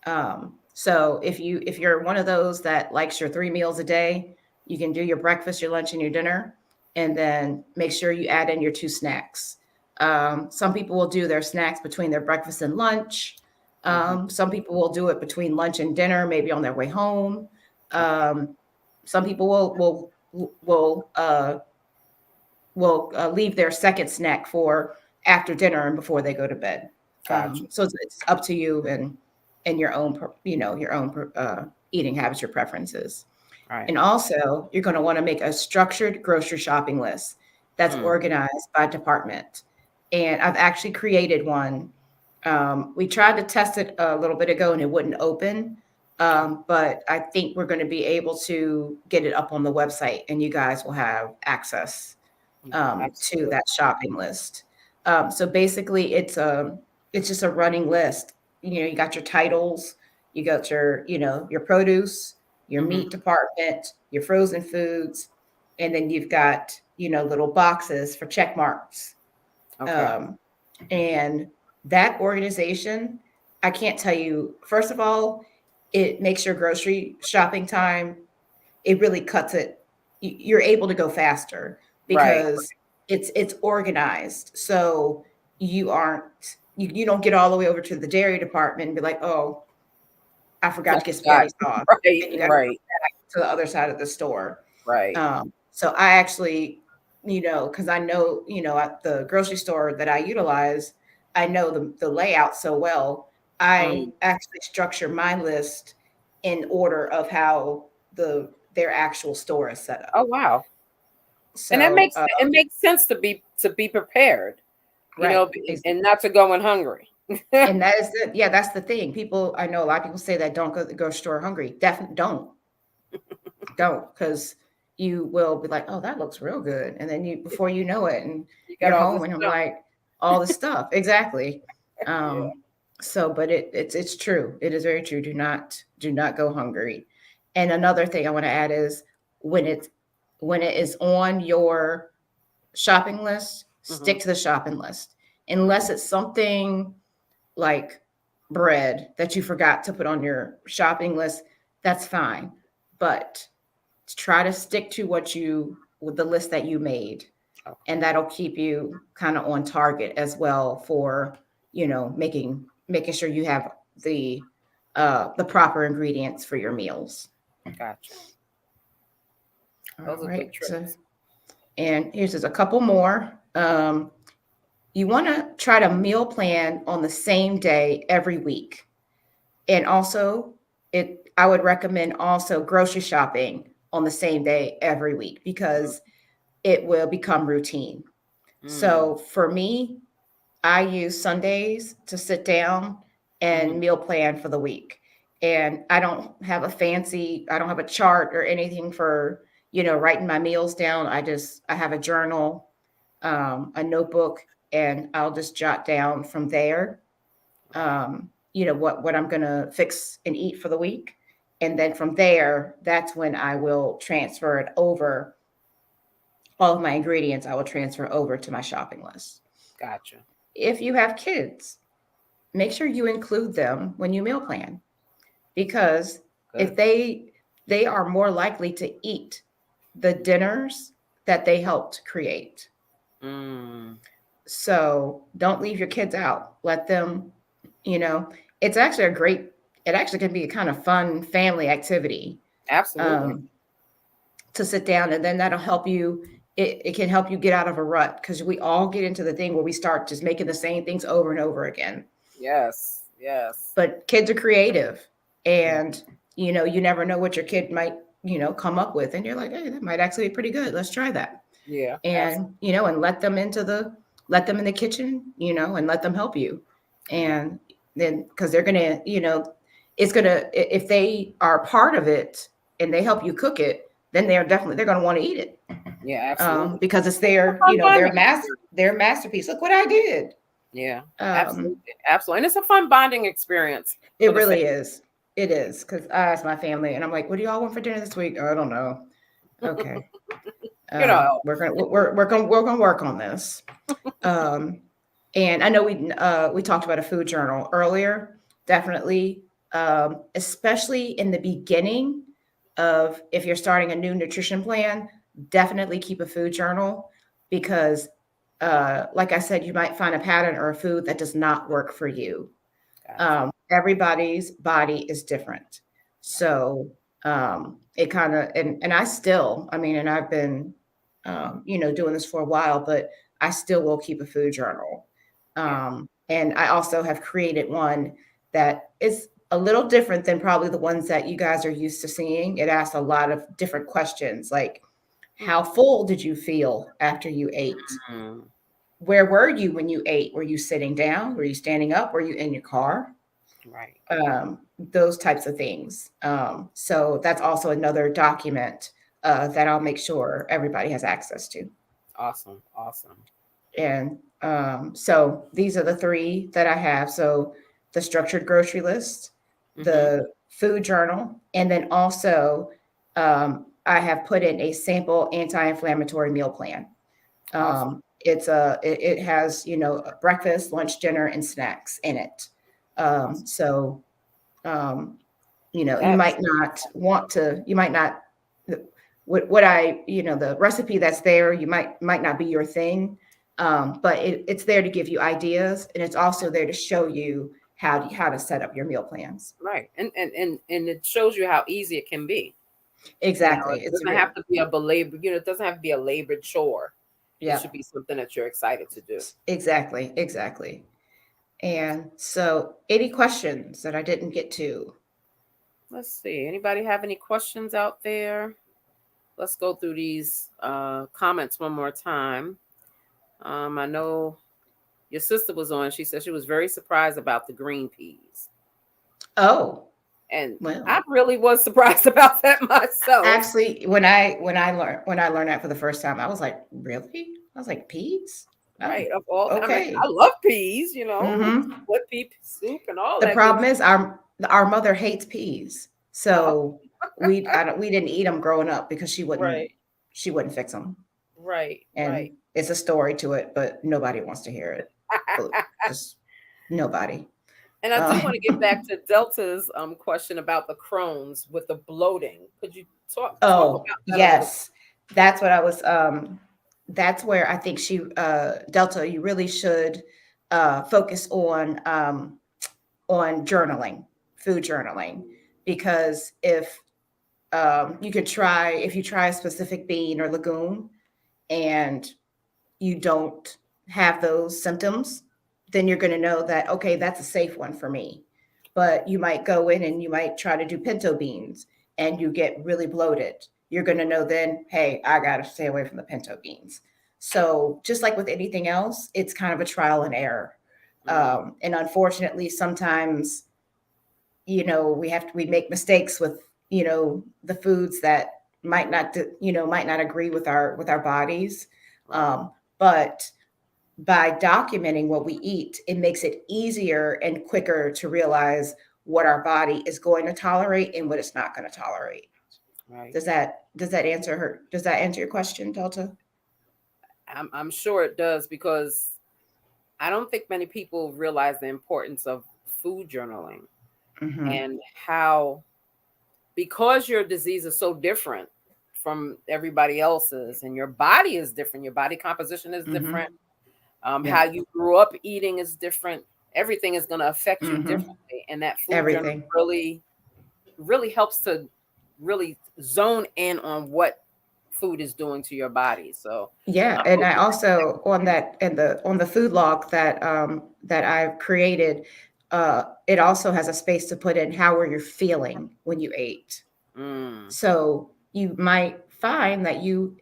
Right. So if you're one of those that likes your 3 meals a day, you can do your breakfast, your lunch, and your dinner, and then make sure you add in your two snacks. Some people will do their snacks between their breakfast and lunch. Mm-hmm. Some people will do it between lunch and dinner, maybe on their way home. Okay. Um, some people will leave their second snack for after dinner and before they go to bed. Gotcha. So it's up to you and your own, your own eating habits, your preferences. Right. And also, you're going to want to make a structured grocery shopping list that's Mm. organized by department. And I've actually created one. We tried to test it a little bit ago and it wouldn't open. But I think we're going to be able to get it up on the website, and you guys will have access to Absolutely. that shopping list. So basically, it's just a running list. You got your titles, you got your your produce, your Mm-hmm. meat department, your frozen foods, and then you've got, little boxes for check marks. Okay. Um, and that organization, I can't tell you, first of all, it makes your grocery shopping time, it really cuts it. You're able to go faster Right. because it's organized. So you aren't you don't get all the way over to the dairy department and be like, oh, I forgot I to get forgot. spaghetti sauce. Right. And you got to Right. to the other side of the store. Right. So I actually, because I know, at the grocery store that I utilize, I know the layout so well. I Mm. actually structure my list in order of how their actual store is set up. Oh wow. And that So, makes it makes sense to be prepared, right. and not to go in hungry. And that is yeah, that's the thing. People, I know a lot of people say that don't go to the grocery store hungry. Definitely don't, because you will be like, oh, that looks real good. And then before you know it, and You got you're all this home and I'm stuff. like, all the stuff. Exactly. Yeah. But it's true. It is very true. Do not go hungry. And another thing I want to add is when it's when it is on your shopping list, Mm-hmm. stick to the shopping list. Unless it's something like bread that you forgot to put on your shopping list, that's fine. But try to stick to what you with the list that you made, and Okay. that'll keep you kind of on target as well for making sure you have the proper ingredients for your meals. Gotcha. All Those are right, good so tricks. and here's just a couple more. You want to try to meal plan on the same day every week. And also, I would recommend also grocery shopping on the same day every week because it will become routine. Mm. So for me, I use Sundays to sit down Mm-hmm. and meal plan for the week. And I don't have a chart or anything for, writing my meals down. I have a journal, a notebook, and I'll just jot down from there, Right. what I'm going to fix and eat for the week. And then from there, that's when I will transfer it over. All of my ingredients, I will transfer over to my shopping list. Gotcha. If you have kids, make sure you include them when you meal plan, because Good. if they are more likely to eat the dinners that they helped create. Mm. So don't leave your kids out. Let them, you know, it's actually it actually can be a kind of fun family activity, Absolutely. um, to sit down, and then that'll help you. It can help you get out of a rut, because we all get into the thing where we start just making the same things over and over again. Yes. Yes. But kids are creative, Yeah. and you never know what your kid might come up with, and you're like, hey, that might actually be pretty good, let's try that. Yeah. And Absolutely. and let them in the kitchen, and let them help you. Yeah. And then, because they're gonna, it's gonna, if they are part of it and they help you cook it, then they're gonna want to eat it, Yeah. Absolutely. because it's It's a fun bonding experience. their masterpiece. Look what I did. Yeah. um Absolutely. Absolutely. And it's a fun bonding experience for it the really family. is. It is, because I asked my family and I'm like, what do y'all want for dinner this week? I don't know. Okay. You know. We're gonna work on this. Um, and I know we talked about a food journal earlier. Definitely, especially in the beginning of, if you're starting a new nutrition plan, definitely keep a food journal, because, like I said, you might find a pattern or a food that does not work for you. Gotcha. Everybody's body is different, Right. so it kind of, and I still, I mean, and I've been, doing this for a while, but I still will keep a food journal. Yeah. And I also have created one that is a little different than probably the ones that you guys are used to seeing. It asks a lot of different questions, like, how full did you feel after you ate? Mm. Where were you when you ate? Were you sitting down? Were you standing up? Were you in your car? Right. um, those types of things. So that's also another document that I'll make sure everybody has access to. Awesome. Awesome. And so these are the three that I have. So the structured grocery list, Mm-hmm. the food journal, and then also I have put in a sample anti-inflammatory meal plan. Awesome. It has, breakfast, lunch, dinner, and snacks in it. Awesome. So um, you That is might not want to, you might not, what I, the recipe that's there, you might not be your thing. But it's there to give you ideas, and it's also there to show you how to set up your meal plans. right. And it shows you how easy it can be. Exactly. It It's doesn't real. have to be a belabored, it doesn't have to be a labored chore. It Yeah, should be something that you're excited to do. exactly. Exactly. And so, any questions that I didn't get to? Let's see. Anybody have any questions out there? Let's go through these comments one more time. I know your sister was on. She said she was very surprised about the green peas. Oh, And I well, really was surprised about that myself. actually, when I learned that for the first time, I was like, really? I was like, peas? Oh, Right. Of all, I mean, I okay. love peas, Hmm. split pea soup and all The that good problem is our mother hates peas, stuff. so we didn't eat them growing up because Right. she wouldn't fix them, Right. and Right. it's a story to it, but nobody wants to hear it. Just nobody. And I do want to get Um, back to Delta's question about the Crohn's with the bloating. Could you talk oh about that a little yes, that's what I was. That's where I think Delta, you really should focus on journaling, food journaling, because if you try a specific bean or legume and you don't have those symptoms, then you're going to know that, okay, that's a safe one for me. But you might go in and you might try to do pinto beans and you get really bloated. You're going to know then, hey, I got to stay away from the pinto beans. So, just like with anything else, it's kind of a trial and error. bit? Mm, And unfortunately, sometimes, we make mistakes with, the foods that might not agree with our bodies. right. But by documenting what we eat, it makes it easier and quicker to realize what our body is going to tolerate and what it's not going to tolerate. Right. Does that answer your question, Delta? I'm sure it does because I don't think many people realize the importance of food journaling Mm-hmm. and how, because your disease is so different from everybody else's and your body is different, your body composition is Mm-hmm. different, Yeah. how you grew up eating is different, everything is going to affect you Mm-hmm. differently. And that food journal Everything. really helps to really zone in on what food is doing to your body. So Yeah, I'm and I hoping also on that and the on the food log that I've created, it also has a space to put in how are you feeling when you ate. that, mm, So you might find that you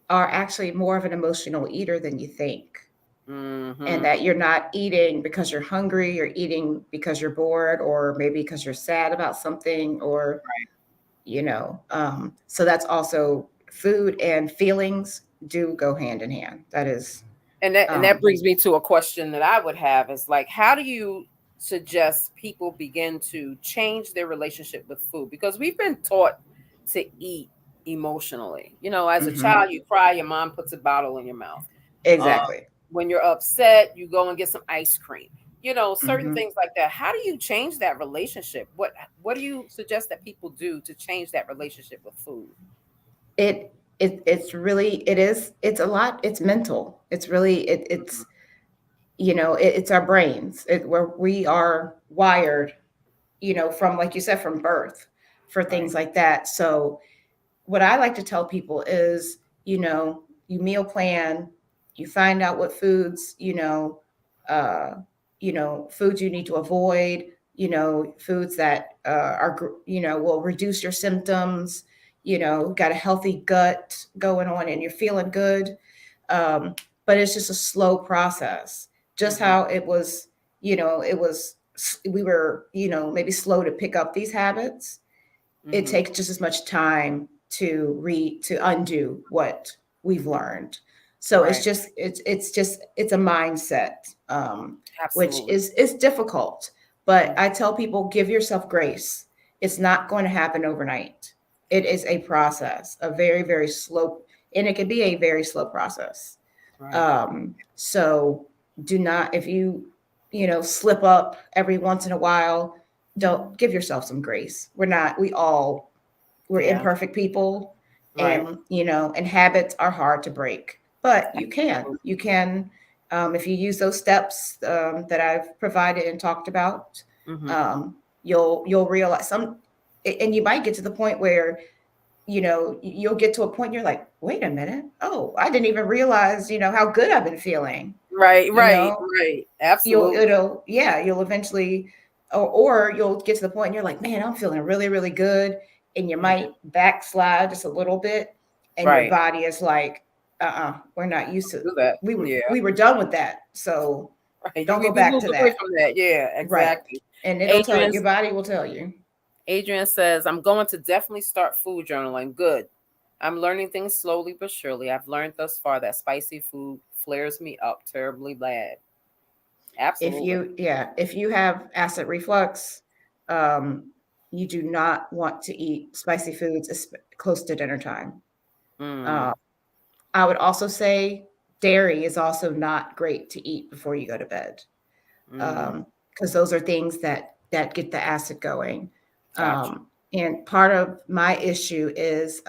are actually more of an emotional eater than you think, and mm-hmm, that you're not eating because you're hungry, you're eating because you're bored, or maybe because you're sad about something, or so that's also food and feelings do go hand in hand. That is, and that um, brings me to a question that I would have is like, how do you suggest people begin to change their relationship with food? Because we've been taught to eat emotionally. As a mhm, child, you cry, your mom puts a bottle in your mouth. Um, exactly. when you're upset, you go and get some ice cream. Certain Hmm. things like that. How do you change that relationship? What do you suggest that people do to change that relationship with food? It's really it's a lot. It's mental. It's really it's our brains where we are wired. From, like you said, from birth for Right. things like that. So what I like to tell people is, you meal plan, you find out what foods, uh, foods you need to avoid, foods that will reduce your symptoms, got a healthy gut going on and you're feeling good. Um, but it's just a slow process, just Mm-hmm. how it was, we were, maybe slow to pick up these habits. It Mm-hmm. takes just as much time to undo what we've learned. So Right. it's a mindset, which Absolutely. is difficult. But Mm-hmm. I tell people, give yourself grace. It's not going to happen overnight. It is a process, a very, very slow, and it can be a very slow process. Right. So do not, if you, slip up every once in a while, don't give yourself some grace. We're Yeah. imperfect people, Right. and habits are hard to break, but Absolutely. you can, if you use those steps that I've provided and talked about, Mm-hmm. you'll realize and you might get to the point where, you'll get to a point you're like, wait a minute. Oh, I didn't even realize, how good I've been feeling, Right. you Right. know, Right. Absolutely. you'll eventually, or you'll get to the point and you're like, man, I'm feeling really, really good. And you Mhm. might backslide just a little bit. And your Right. body is like, we're not used to, Do that. we were, Yeah. we were done with that. So Right. don't go We back moved to away that. from that. Yeah. Right. Exactly. And it'll tell you, Adrian's your body will tell you. Adrian says, I'm going to definitely start food journaling. Good. I'm learning things slowly but surely. I've learned thus far that spicy food flares me up terribly bad. Absolutely. If you have acid reflux, um, you do not want to eat spicy foods close to dinner time. Mm, Uh, I would also say dairy is also not great to eat before you go to bed, mm, because those are things that get the acid going. gotcha. And part of my issue is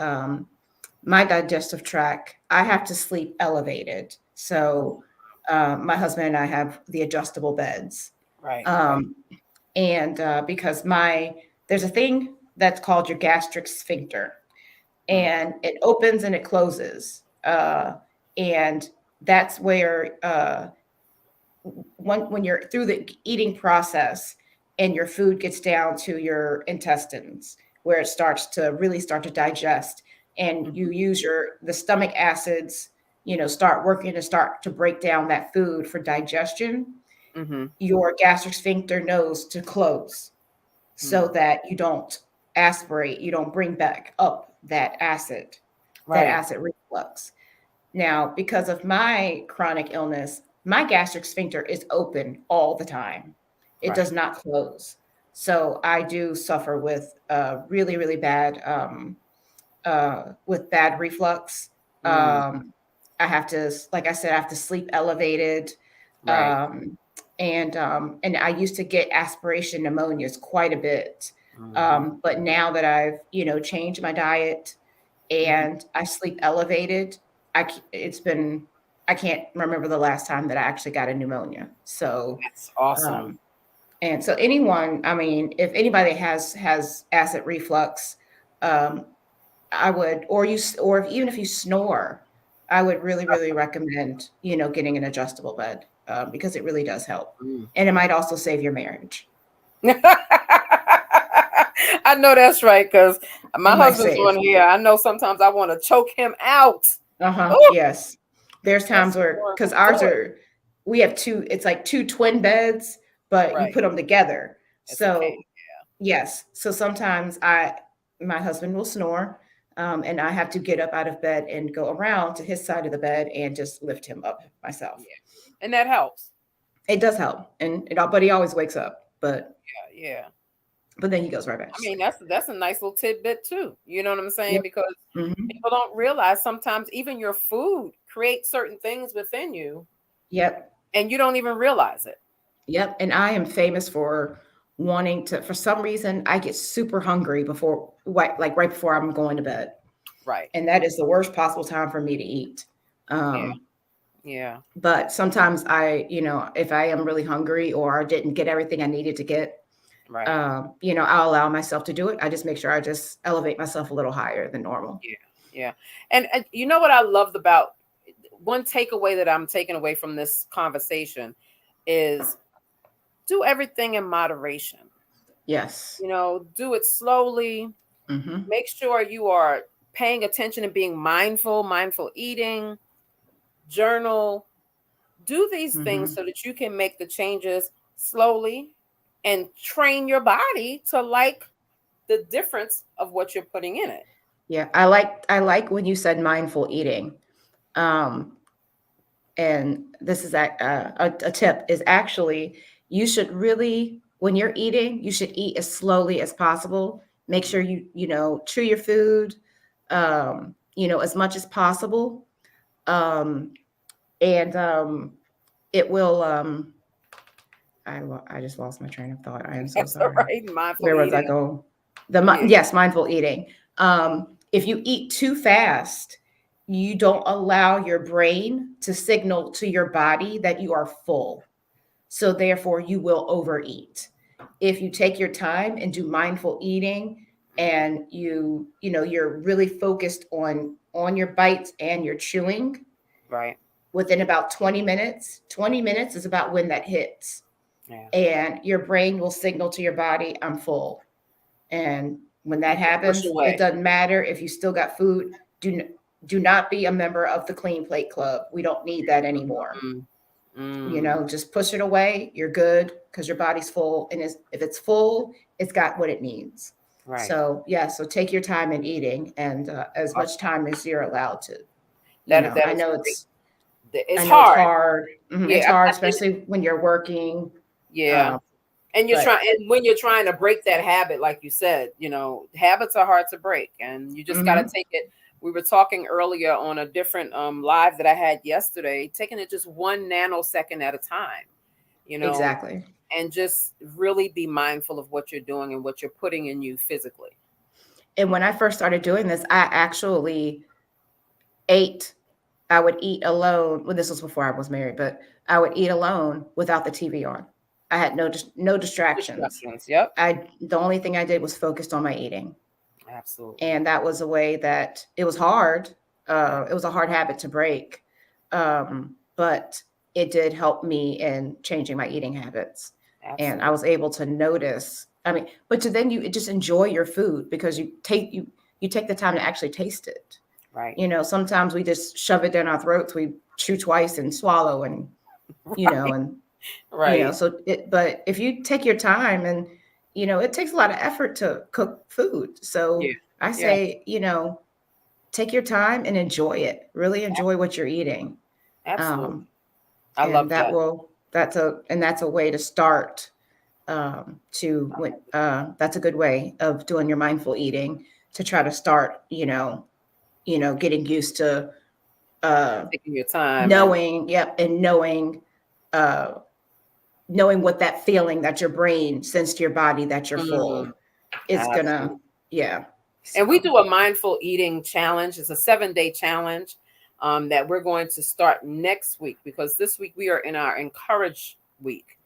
my digestive tract. I have to sleep elevated, Oh, so my husband and I have the adjustable beds, right, right. um, and because there's a thing that's called your gastric sphincter, Mm, and it opens and it closes. And that's where when you're through the eating process and your food gets down to your intestines, where it starts to really start to digest, and you mm-hmm, use the stomach acids, start working to start to break down that food for digestion. mm-hmm, Your gastric sphincter knows to close so mm. that you don't aspirate, you don't bring back up that Right, acid reflux. Now, because of my chronic illness, my gastric sphincter is open all the time. It right. does not close. So I do suffer with really, really bad with bad reflux. Mm, I have to, like I said, I have to sleep elevated. right. Um, and I used to get aspiration pneumonias quite a bit. Mm-hmm, But now that I've, changed my diet mm-hmm. and I sleep elevated, it's been, I can't remember the last time that I actually got a pneumonia. So, That's awesome. um, and so anyone, I mean, if anybody has acid reflux, um, I would, or even if you snore, I would really, really recommend, getting an adjustable bed, because it really does help. Mm. And it might also save your marriage. I know that's right because It my might husband's save. on here. I know sometimes I want to choke him out. Uh-huh. Oh, Yes. There's that's times where, because horrible. ours Go we have it's like two twin beds, but you Right. put them together. It's a pain. So, yes. So sometimes my husband will snore, and I have to get up out of bed and go around to his side of the bed and just lift him up myself. Yeah. And that helps. It does help, but he always wakes up, Yeah. Yeah. but then he goes right back I to mean, sleep. that's a nice little tidbit too. You know what I'm saying? Yep. Because Hmm. people don't realize sometimes even your food creates certain things within you Yep. and you don't even realize it. Yep. And I am famous for wanting to, for some reason, I get super hungry like right before I'm going to bed. Right. And that is the worst possible time for me to eat. Yeah. Um, Yeah. but sometimes if I am really hungry or I didn't get everything I needed to get, Right. I'll allow myself to do it. I just make sure I just elevate myself a little higher than normal. Yeah. Yeah. And you know what I loved about one takeaway that I'm taking away from this conversation is do everything in moderation. Yes. Do it slowly. Hmm. Make sure you are paying attention and being mindful eating, journal, do these things Hmm. so that you can make the changes slowly and train your body to like the difference of what you're putting in it. Yeah, I like when you said mindful eating. Um, and this is a tip is actually you should really. when you're eating, you should eat as slowly as possible. Make sure you chew your food, as much as possible. Um, and it will. I just lost my train of thought. I am so That's all sorry. right. Mindful Where was I eating. going? Yeah. Yes, mindful eating. If you eat too fast, you don't allow your brain to signal to your body that you are full. So therefore, you will overeat. If you take your time and do mindful eating, and you're really focused on your bites and your chewing, Right. within about 20 minutes, 20 minutes is about when that hits, Yeah. and your brain will signal to your body, I'm full. And when that You can push happens, it away. doesn't matter if you still got food. Do not be a member of the clean plate club. We don't need that anymore. Mm, mm, Just push it away. You're good because your body's full. And if it's full, it's got what it needs. right. So, yeah, so take your time in eating, and as much Awesome. time as you're allowed to. That I is know great. it's It's I know it's hard. hard. It's Yeah. hard, I did it. especially when you're working. Yeah. Um, And you're trying, but and when you're trying to break that habit, like you said, habits are hard to break, and you just got to mhm, take it. We were talking earlier on a different live that I had yesterday, taking it just 1 nanosecond at a time, you know, exactly. and just really be mindful of what you're doing and what you're putting in you physically. And when I first started doing this, I actually ate. I would eat alone. Well, this was before I was married, but I would eat alone without the TV on. I had no distractions. Instructions. Yep. The only thing I did was focused on my eating, Absolutely. and that was a way that it was hard. It was a hard habit to break, but it did help me in changing my eating habits, and I Absolutely. was able to notice. I mean, but to then you just enjoy your food because you take the time to actually taste it. Right. Sometimes we just shove it down our throats. We chew twice and swallow, and you know, Right. and Right. but if you take your time, and it takes a lot of effort to cook food. So Yeah. I Yeah. say, take your time and enjoy it. Really enjoy what you're eating. Absolutely. Um, I and love that. that's a way to start, that's a good way of doing your mindful eating, to try to start, getting used to uh, Taking your time and knowing, yep, and uh, knowing what that feeling that your brain sends to your body that you're mm, full is gonna, absolutely. yeah. And we So, do a mindful eating challenge. It's a 7-day challenge that we're going to start next week, because this week we are in our encourage week.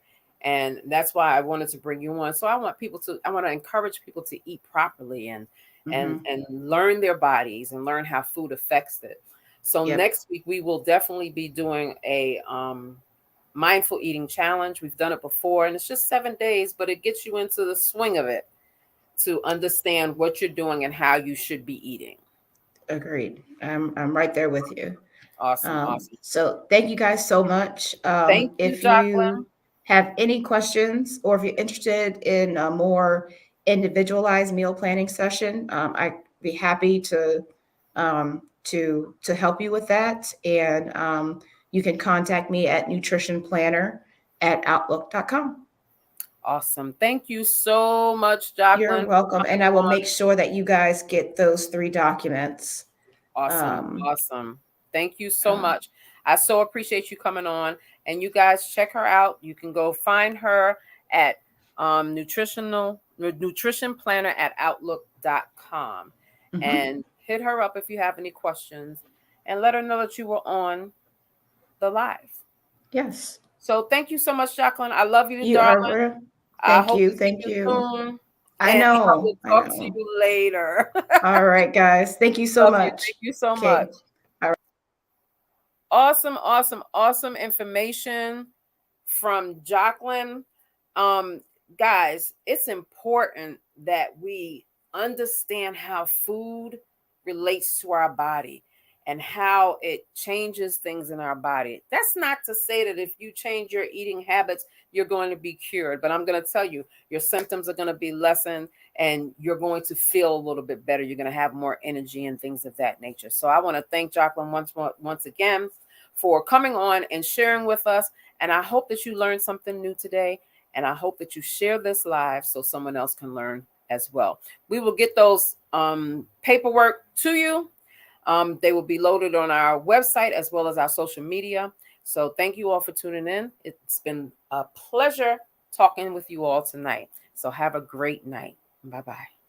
And that's why I wanted to bring you on. So I want to encourage people to eat properly and and mm-hmm, and learn their bodies and learn how food affects it. So yep, next week we will definitely be doing a mindful eating challenge. We've done it before, and it's just 7 days, but it gets you into the swing of it to understand what you're doing and how you should be eating. agreed. I'm right there with you. Awesome, awesome. So thank you guys so much. Thank you, If you Jocklyn. have any questions, or if you're interested in a more individualized meal planning session, I'd be happy to help you with that. And you can contact me at nutritionplanner@outlook.com. Awesome. Thank you so much, You're Jocklyn, for welcome, and coming I will on. make sure that you guys get those 3 documents. Awesome, Um, awesome. Thank you so uh, much. I so appreciate you coming on. And you guys check her out. You can go find her at nutrition planner at outlook.com, mhm. and hit her up if you have any questions, and let her know that you were on the live. Yes. So thank you so much, Jacqueline. I love you, You are darling. real. I Thank hope you. to see Thank you you. soon. I And I know. will I talk to know. you later. All right, guys. Thank you so Love you. much. Thank you so much. Okay. All right. Awesome, awesome, awesome information from Jocklyn. Um, Guys, it's important that we understand how food relates to our body and how it changes things in our body. That's not to say that if you change your eating habits, you're going to be cured. But I'm going to tell you, your symptoms are going to be lessened, and you're going to feel a little bit better. You're going to have more energy and things of that nature. So I want to thank Jocklyn once again for coming on and sharing with us. And I hope that you learned something new today. And I hope that you share this live so someone else can learn as well. We will get those paperwork to you. They will be loaded on our website as well as our social media. So thank you all for tuning in. It's been a pleasure talking with you all tonight. So have a great night. Bye bye.